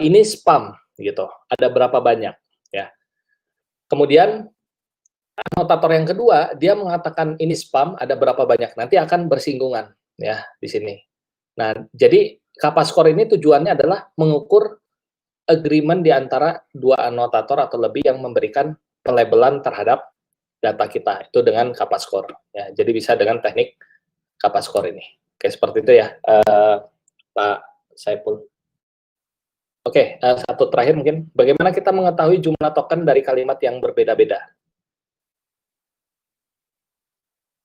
ini spam gitu. Ada berapa banyak ya. Kemudian anotator yang kedua dia mengatakan ini spam, ada berapa banyak. Nanti akan bersinggungan ya di sini. Nah, jadi kappa score ini tujuannya adalah mengukur agreement di antara 2 anotator atau lebih yang memberikan pelabelan terhadap data kita itu dengan kappa score ya. Jadi bisa dengan teknik kappa score ini. Oke, seperti itu ya Pak Saiful. Oke, satu terakhir mungkin, bagaimana kita mengetahui jumlah token dari kalimat yang berbeda-beda?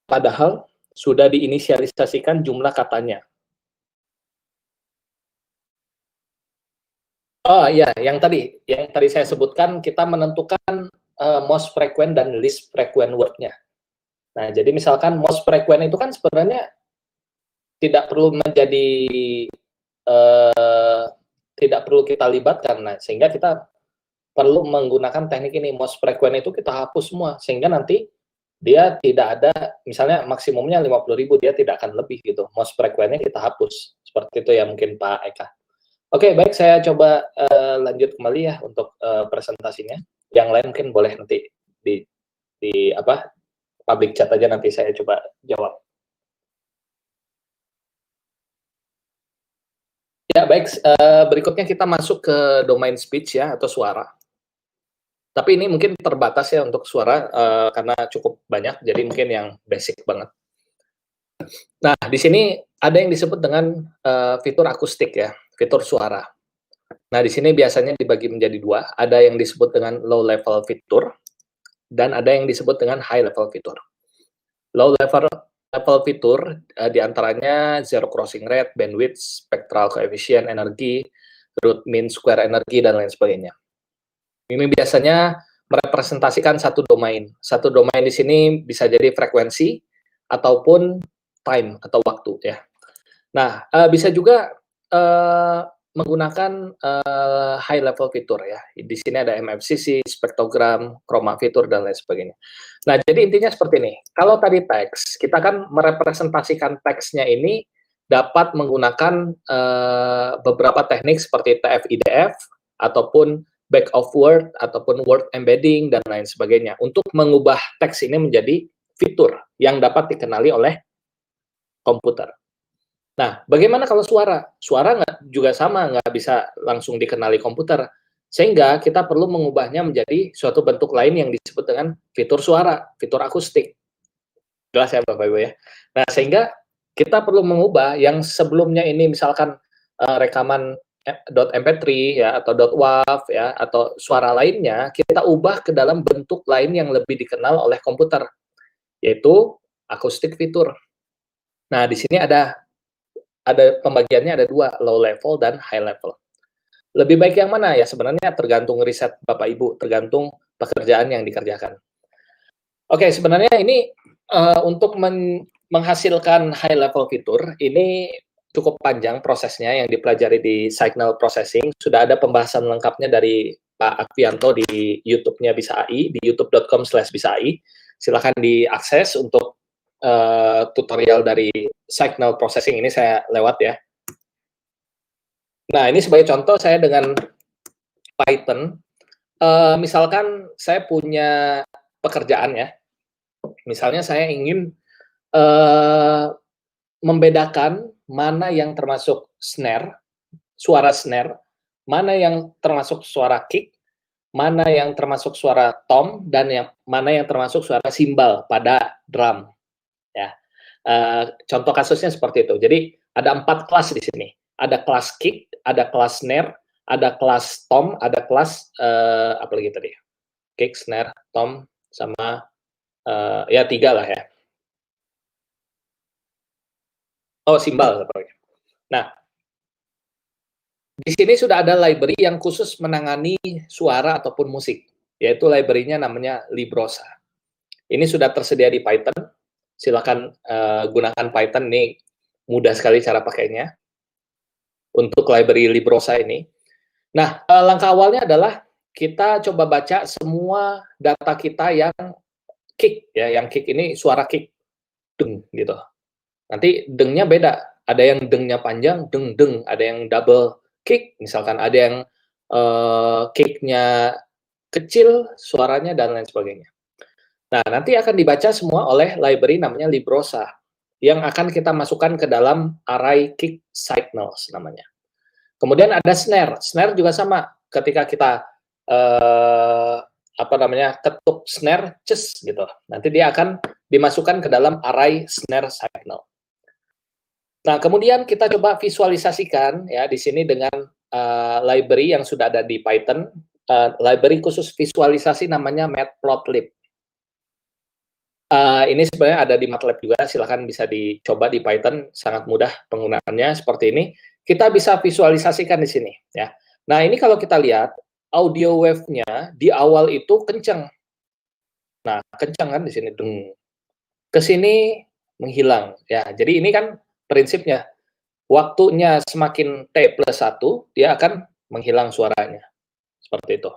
Padahal sudah diinisialisasikan jumlah katanya. Oh iya, yang tadi saya sebutkan, kita menentukan most frequent dan least frequent word-nya. Nah, jadi misalkan most frequent itu kan sebenarnya tidak perlu menjadi tidak perlu kita libatkan, nah sehingga kita perlu menggunakan teknik ini. Most frequent itu kita hapus semua, sehingga nanti dia tidak ada, misalnya maksimumnya 50.000, dia tidak akan lebih gitu. Most frequent-nya kita hapus, seperti itu ya mungkin Pak Eka. Oke, baik, saya coba lanjut kembali ya untuk presentasinya. Yang lain mungkin boleh nanti di public chat aja, nanti saya coba jawab. Ya, baik, berikutnya kita masuk ke domain speech ya, atau suara. Tapi ini mungkin terbatas ya untuk suara, karena cukup banyak, jadi mungkin yang basic banget. Nah, di sini ada yang disebut dengan fitur akustik ya, fitur suara. Nah, di sini biasanya dibagi menjadi dua, ada yang disebut dengan low level fitur dan ada yang disebut dengan high level fitur. Low level fitur di antaranya zero crossing rate, bandwidth, spectral coefficient, energi, root mean square energi dan lain sebagainya. Ini biasanya merepresentasikan satu domain. Satu domain di sini bisa jadi frekuensi ataupun time atau waktu ya. Nah, bisa juga menggunakan high level fitur ya. Di sini ada MFCC, spektrogram, chroma fitur dan lain sebagainya. Nah, jadi intinya seperti ini. Kalau tadi teks, kita kan merepresentasikan teksnya ini dapat menggunakan beberapa teknik seperti TF-IDF ataupun back of word ataupun word embedding dan lain sebagainya untuk mengubah teks ini menjadi fitur yang dapat dikenali oleh komputer. Nah, bagaimana kalau suara? Suara juga sama, nggak bisa langsung dikenali komputer. Sehingga kita perlu mengubahnya menjadi suatu bentuk lain yang disebut dengan fitur suara, fitur akustik. Jelas ya Bapak Ibu ya? Nah, sehingga kita perlu mengubah yang sebelumnya ini misalkan rekaman .mp3 ya atau .wav ya atau suara lainnya kita ubah ke dalam bentuk lain yang lebih dikenal oleh komputer yaitu akustik fitur. Nah, di sini ada pembagiannya ada dua, low level dan high level. Lebih baik yang mana ya sebenarnya tergantung riset Bapak Ibu, tergantung pekerjaan yang dikerjakan. Oke, sebenarnya ini untuk menghasilkan high level fitur ini cukup panjang prosesnya yang dipelajari di signal processing. Sudah ada pembahasan lengkapnya dari Pak Akvianto di YouTube-nya Bisa AI, di youtube.com/bisai. Silakan diakses untuk tutorial dari signal processing ini saya lewat ya. Nah, ini sebagai contoh saya dengan Python, misalkan saya punya pekerjaan ya, misalnya saya ingin membedakan mana yang termasuk snare, suara snare, mana yang termasuk suara kick, mana yang termasuk suara tom, dan mana yang termasuk suara simbal pada drum. Ya, contoh kasusnya seperti itu. Jadi ada 4 kelas di sini. Ada kelas kick, ada kelas snare, ada kelas tom, ada kelas apa lagi tadi? Kick, snare, tom, sama ya 3 lah ya. Oh, simbal. Nah, di sini sudah ada library yang khusus menangani suara ataupun musik, yaitu library-nya namanya Librosa. Ini sudah tersedia di Python. Silakan gunakan Python, ini mudah sekali cara pakainya untuk library Librosa ini. Nah, langkah awalnya adalah kita coba baca semua data kita yang kick ya, yang kick ini suara kick, deng gitu. Nanti dengnya beda, ada yang dengnya panjang, deng deng, ada yang double kick, misalkan ada yang kicknya kecil suaranya dan lain sebagainya. Nah, nanti akan dibaca semua oleh library namanya Librosa yang akan kita masukkan ke dalam array kick signals namanya. Kemudian ada snare. Snare juga sama. Ketika kita apa namanya ketuk snare, ces gitu. Nanti dia akan dimasukkan ke dalam array snare signal. Nah, kemudian kita coba visualisasikan ya di sini dengan library yang sudah ada di Python. Library khusus visualisasi namanya Matplotlib. Ini sebenarnya ada di MATLAB juga, silakan bisa dicoba di Python, sangat mudah penggunaannya seperti ini. Kita bisa visualisasikan di sini ya. Nah, ini kalau kita lihat audio wave-nya di awal itu kencang. Nah, kencang kan di sini deng. Ke sini menghilang ya. Jadi ini kan prinsipnya. Waktunya semakin T+1, dia akan menghilang suaranya. Seperti itu.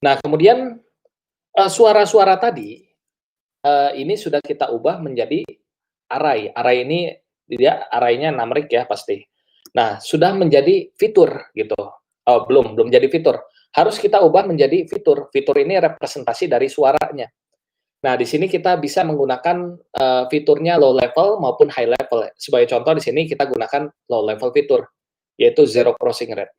Nah, kemudian suara-suara tadi ini sudah kita ubah menjadi array. Array ini dia array-nya numerik ya pasti. Nah, sudah menjadi fitur gitu. Oh, belum jadi fitur. Harus kita ubah menjadi fitur. Fitur ini representasi dari suaranya. Nah, di sini kita bisa menggunakan fiturnya low level maupun high level. Sebagai contoh di sini kita gunakan low level fitur, yaitu zero crossing rate.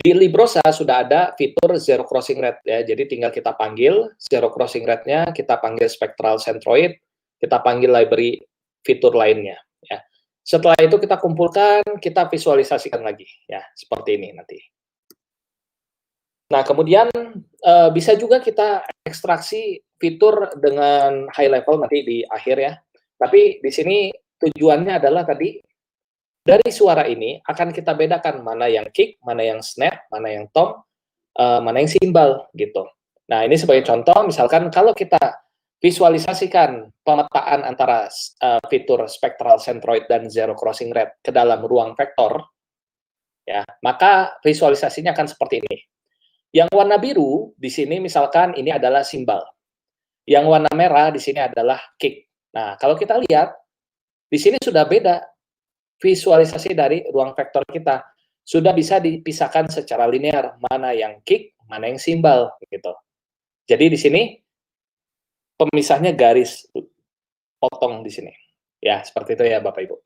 Di Librosa sudah ada fitur zero crossing rate ya. Jadi tinggal kita panggil zero crossing rate-nya, kita panggil spectral centroid, kita panggil library fitur lainnya, ya. Setelah itu kita kumpulkan, kita visualisasikan lagi, ya, seperti ini nanti. Nah, kemudian bisa juga kita ekstraksi fitur dengan high level nanti di akhir ya. Tapi di sini tujuannya adalah tadi, dari suara ini akan kita bedakan mana yang kick, mana yang snap, mana yang tom, mana yang simbal gitu. Nah, ini sebagai contoh, misalkan kalau kita visualisasikan pemetaan antara fitur spectral centroid dan zero crossing rate ke dalam ruang vektor, ya, maka visualisasinya akan seperti ini. Yang warna biru di sini misalkan ini adalah simbal. Yang warna merah di sini adalah kick. Nah, kalau kita lihat di sini sudah beda visualisasi dari ruang vektor kita. Sudah bisa dipisahkan secara linear mana yang kick, mana yang simbal gitu. Jadi di sini pemisahnya garis potong di sini. Ya, seperti itu ya Bapak Ibu.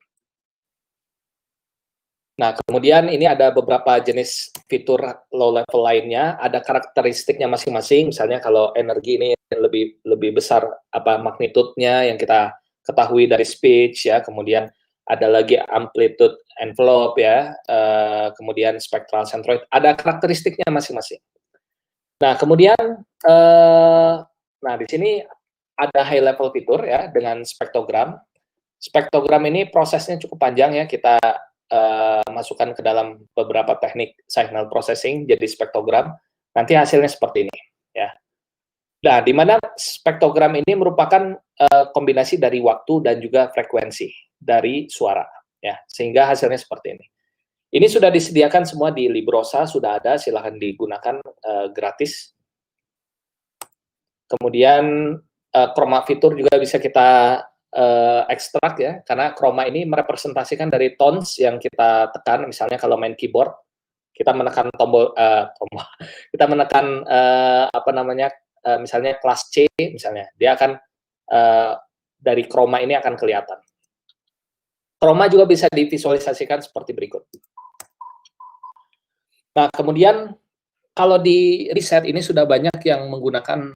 Nah, kemudian ini ada beberapa jenis fitur low level lainnya, ada karakteristiknya masing-masing. Misalnya kalau energi ini lebih besar apa magnitudenya yang kita ketahui dari speech ya, kemudian ada lagi amplitude envelope ya, kemudian spectral centroid, ada karakteristiknya masing-masing. Nah, kemudian nah di sini ada high level fitur ya dengan spektrogram. Spektrogram ini prosesnya cukup panjang ya, kita masukkan ke dalam beberapa teknik signal processing jadi spektrogram, nanti hasilnya seperti ini ya. Nah, di mana spektrogram ini merupakan kombinasi dari waktu dan juga frekuensi dari suara ya, sehingga hasilnya seperti ini. Ini sudah disediakan semua di Librosa, sudah ada, silahkan digunakan gratis. Kemudian chroma fitur juga bisa kita ekstrak ya, karena chroma ini merepresentasikan dari tones yang kita tekan. Misalnya kalau main keyboard, kita menekan tombol kita menekan apa namanya, misalnya kelas C misalnya, dia akan dari chroma ini akan kelihatan. Chroma juga bisa divisualisasikan seperti berikut. Nah, kemudian kalau di riset ini sudah banyak yang menggunakan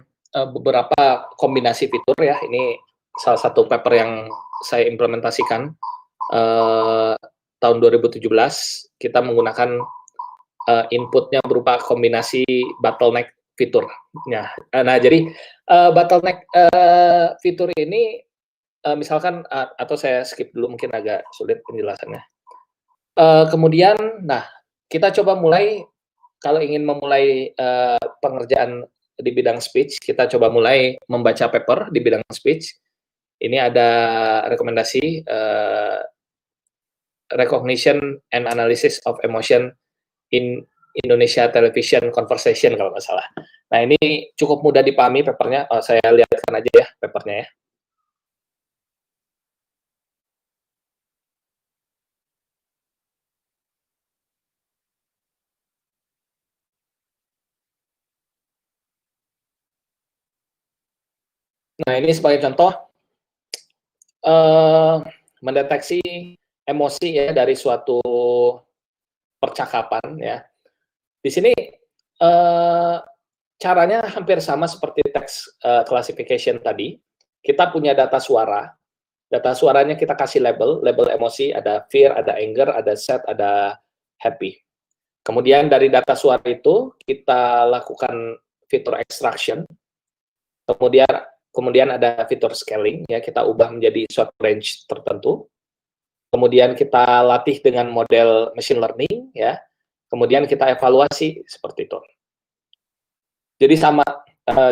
beberapa kombinasi fitur ya. Ini salah satu paper yang saya implementasikan tahun 2017. Kita menggunakan inputnya berupa kombinasi bottleneck fitur. Nah, jadi bottleneck fitur ini misalkan atau saya skip dulu, mungkin agak sulit penjelasannya. Kemudian, nah kita coba mulai, kalau ingin memulai pengerjaan di bidang speech, kita coba mulai membaca paper di bidang speech. Ini ada rekomendasi recognition and analysis of emotion in Indonesia television conversation kalau nggak salah. Nah, ini cukup mudah dipahami papernya. Saya lihatkan aja ya papernya ya. Nah, ini sebagai contoh mendeteksi emosi ya dari suatu percakapan ya. Di sini caranya hampir sama seperti text classification tadi. Kita punya data suara. Data suaranya kita kasih label emosi, ada fear, ada anger, ada sad, ada happy. Kemudian dari data suara itu kita lakukan fitur extraction. Kemudian ada fitur scaling ya, kita ubah menjadi suatu range tertentu. Kemudian kita latih dengan model machine learning ya. Kemudian kita evaluasi seperti itu. Jadi sama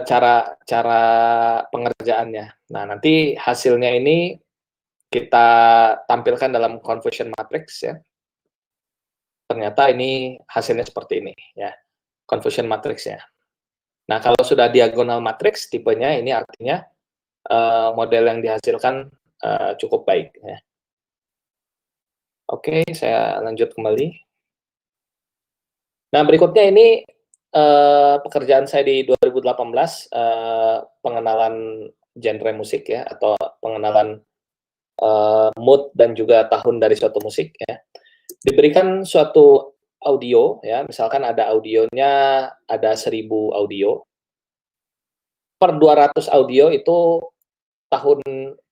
cara pengerjaannya. Nah, nanti hasilnya ini kita tampilkan dalam convolution matrix ya. Ternyata ini hasilnya seperti ini ya, convolution matrixnya. Nah, kalau sudah diagonal matrix tipenya, ini artinya model yang dihasilkan cukup baik ya. Oke, saya lanjut kembali. Nah, berikutnya ini pekerjaan saya di 2018, pengenalan genre musik ya, atau pengenalan mood dan juga tahun dari suatu musik ya. Diberikan suatu audio ya, misalkan ada audionya, ada 1000 audio. Per 200 audio itu tahun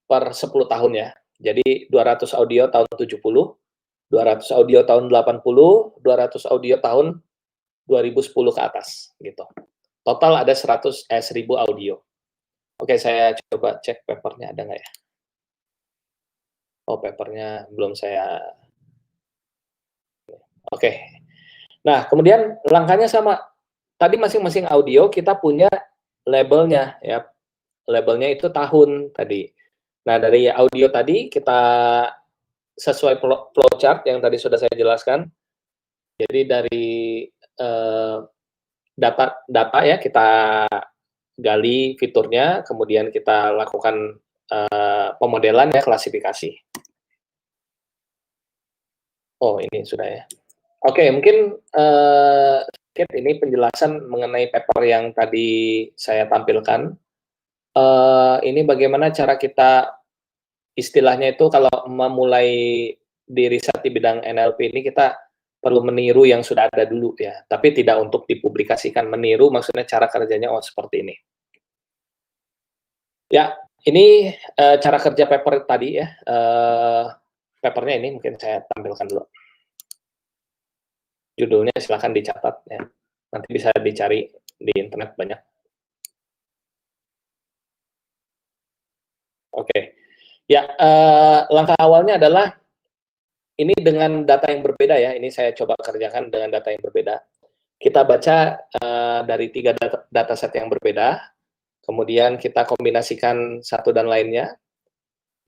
per 10 tahun ya. Jadi 200 audio tahun 70, 200 audio tahun 80, 200 audio tahun 2010 ke atas gitu. Total ada 1000 audio. Oke, saya coba cek papernya ada nggak ya? Oh, papernya belum saya. Oke. Nah, kemudian langkahnya sama. Tadi masing-masing audio kita punya labelnya ya. Labelnya itu tahun tadi. Nah, dari audio tadi kita sesuai flowchart yang tadi sudah saya jelaskan. Jadi dari data ya kita gali fiturnya, kemudian kita lakukan pemodelan ya, klasifikasi. Oh, ini sudah ya. Oke, mungkin sedikit ini penjelasan mengenai paper yang tadi saya tampilkan. Ini bagaimana cara kita istilahnya itu kalau memulai di riset di bidang NLP ini kita perlu meniru yang sudah ada dulu ya, tapi tidak untuk dipublikasikan. Meniru maksudnya cara kerjanya seperti ini. Ya, ini cara kerja paper tadi ya. Papernya ini mungkin saya tampilkan dulu. Judulnya silahkan dicatat ya. Nanti bisa dicari di internet banyak. Oke. Ya, langkah awalnya adalah ini dengan data yang berbeda ya. Ini saya coba kerjakan dengan data yang berbeda. Kita baca dari 3 dataset yang berbeda, kemudian kita kombinasikan satu dan lainnya,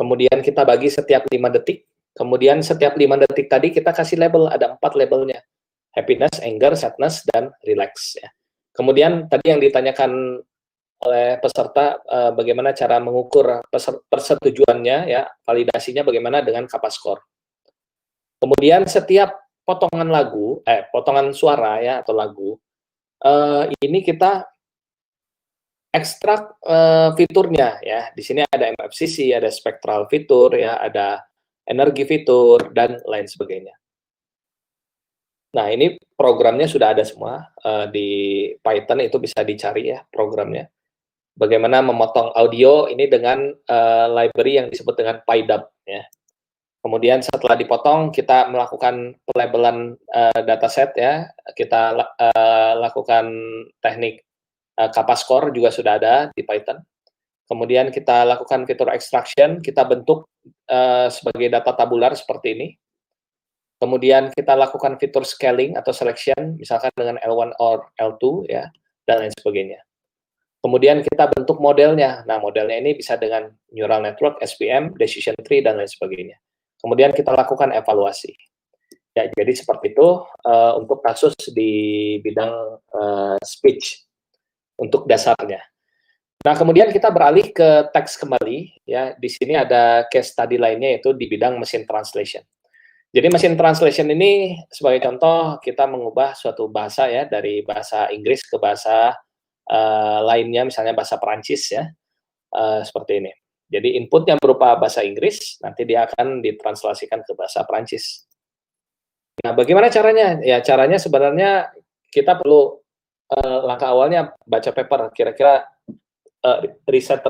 kemudian kita bagi setiap 5 detik, kemudian setiap 5 detik tadi kita kasih label, ada 4 labelnya, happiness, anger, sadness, dan relax. Ya. Kemudian tadi yang ditanyakan oleh peserta, bagaimana cara mengukur persetujuannya, ya, validasinya bagaimana dengan Kappa-score. Kemudian setiap potongan lagu, potongan suara ya atau lagu, ini kita ekstrak fiturnya ya. Di sini ada MFCC, ada spectral fitur ya, ada energi fitur dan lain sebagainya. Nah, ini programnya sudah ada semua di Python, itu bisa dicari ya programnya. Bagaimana memotong audio ini dengan library yang disebut dengan PyDub ya. Kemudian setelah dipotong, kita melakukan pelabelan dataset ya. Kita lakukan teknik Kappa-score juga sudah ada di Python. Kemudian kita lakukan fitur extraction, kita bentuk sebagai data tabular seperti ini. Kemudian kita lakukan fitur scaling atau selection, misalkan dengan L1 or L2 ya, dan lain sebagainya. Kemudian kita bentuk modelnya. Nah, modelnya ini bisa dengan neural network, SVM, decision tree, dan lain sebagainya. Kemudian kita lakukan evaluasi. Ya, jadi seperti itu untuk kasus di bidang speech untuk dasarnya. Nah, kemudian kita beralih ke teks kembali. Ya, di sini ada case study lainnya yaitu di bidang machine translation. Jadi machine translation ini sebagai contoh kita mengubah suatu bahasa ya dari bahasa Inggris ke bahasa lainnya, misalnya bahasa Perancis ya, seperti ini. Jadi inputnya berupa bahasa Inggris, nanti dia akan ditranslasikan ke bahasa Perancis. Nah, bagaimana caranya? Ya, caranya sebenarnya kita perlu langkah awalnya baca paper, kira-kira riset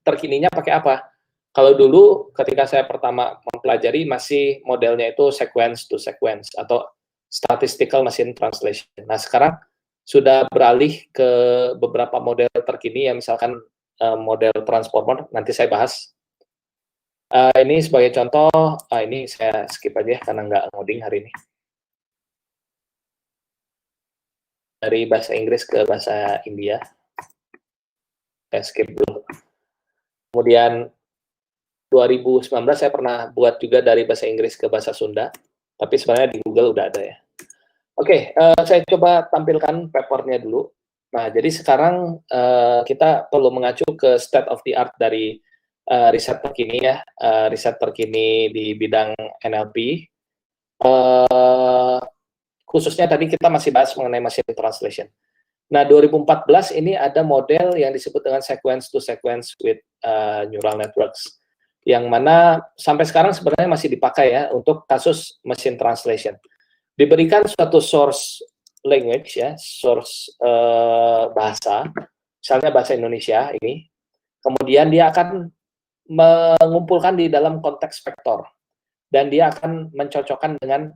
terkininya pakai apa. Kalau dulu ketika saya pertama mempelajari masih modelnya itu sequence to sequence atau statistical machine translation. Nah, sekarang sudah beralih ke beberapa model terkini ya, misalkan model transformer, nanti saya bahas. Ini sebagai contoh, ini saya skip aja karena nggak ngoding hari ini. Dari bahasa Inggris ke bahasa India. Saya skip dulu. Kemudian 2019 saya pernah buat juga dari bahasa Inggris ke bahasa Sunda, tapi sebenarnya di Google udah ada ya. Oke, saya coba tampilkan papernya dulu. Nah, jadi sekarang kita perlu mengacu ke state of the art dari riset terkini ya, riset terkini di bidang NLP. Khususnya tadi kita masih bahas mengenai machine translation. Nah, 2014 ini ada model yang disebut dengan sequence to sequence with neural networks, yang mana sampai sekarang sebenarnya masih dipakai ya untuk kasus machine translation. Diberikan suatu source language ya, source bahasa, misalnya bahasa Indonesia ini, kemudian dia akan mengumpulkan di dalam konteks vektor, dan dia akan mencocokkan dengan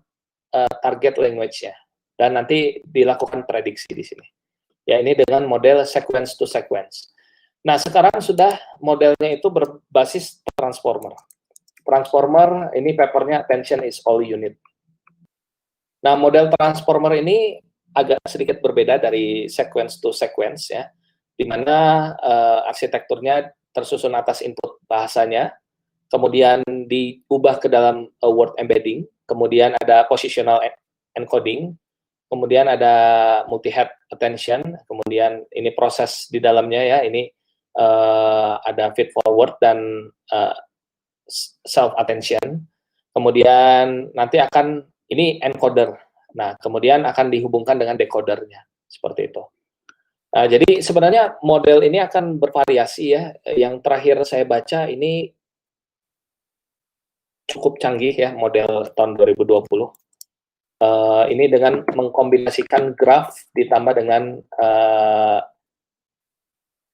target language-nya, dan nanti dilakukan prediksi di sini. Ya, ini dengan model sequence to sequence. Nah, sekarang sudah modelnya itu berbasis transformer. Transformer, ini papernya attention is all you need. Nah, model transformer ini agak sedikit berbeda dari sequence to sequence, ya, di mana arsitekturnya tersusun atas input bahasanya, kemudian diubah ke dalam word embedding, kemudian ada positional encoding, kemudian ada multi-head attention, kemudian ini proses di dalamnya, ya, ini ada feed forward dan self attention, kemudian nanti akan ini encoder, nah kemudian akan dihubungkan dengan decodernya, seperti itu. Nah, jadi sebenarnya model ini akan bervariasi, ya. Yang terakhir saya baca ini cukup canggih, ya, model tahun 2020. Ini dengan mengkombinasikan graph ditambah dengan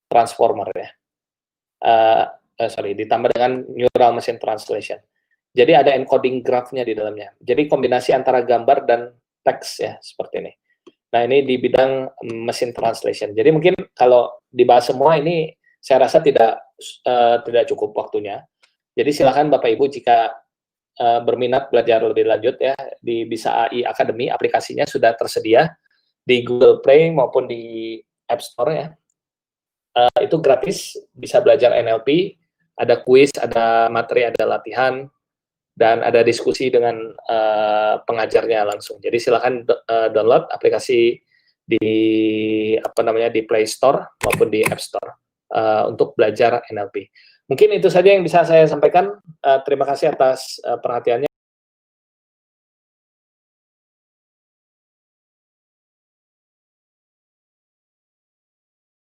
transformer, ya. Ditambah dengan neural machine translation. Jadi ada encoding graph-nya di dalamnya. Jadi kombinasi antara gambar dan teks, ya, seperti ini. Nah, ini di bidang machine translation. Jadi mungkin kalau dibahas semua ini saya rasa tidak cukup waktunya. Jadi silakan Bapak Ibu jika berminat belajar lebih lanjut, ya, di Bisa AI Academy, aplikasinya sudah tersedia di Google Play maupun di App Store, ya. Itu gratis, bisa belajar NLP, ada kuis, ada materi, ada latihan, dan ada diskusi dengan pengajarnya langsung. Jadi silakan download aplikasi di di Play Store maupun di App Store untuk belajar NLP. Mungkin itu saja yang bisa saya sampaikan. Terima kasih atas perhatiannya.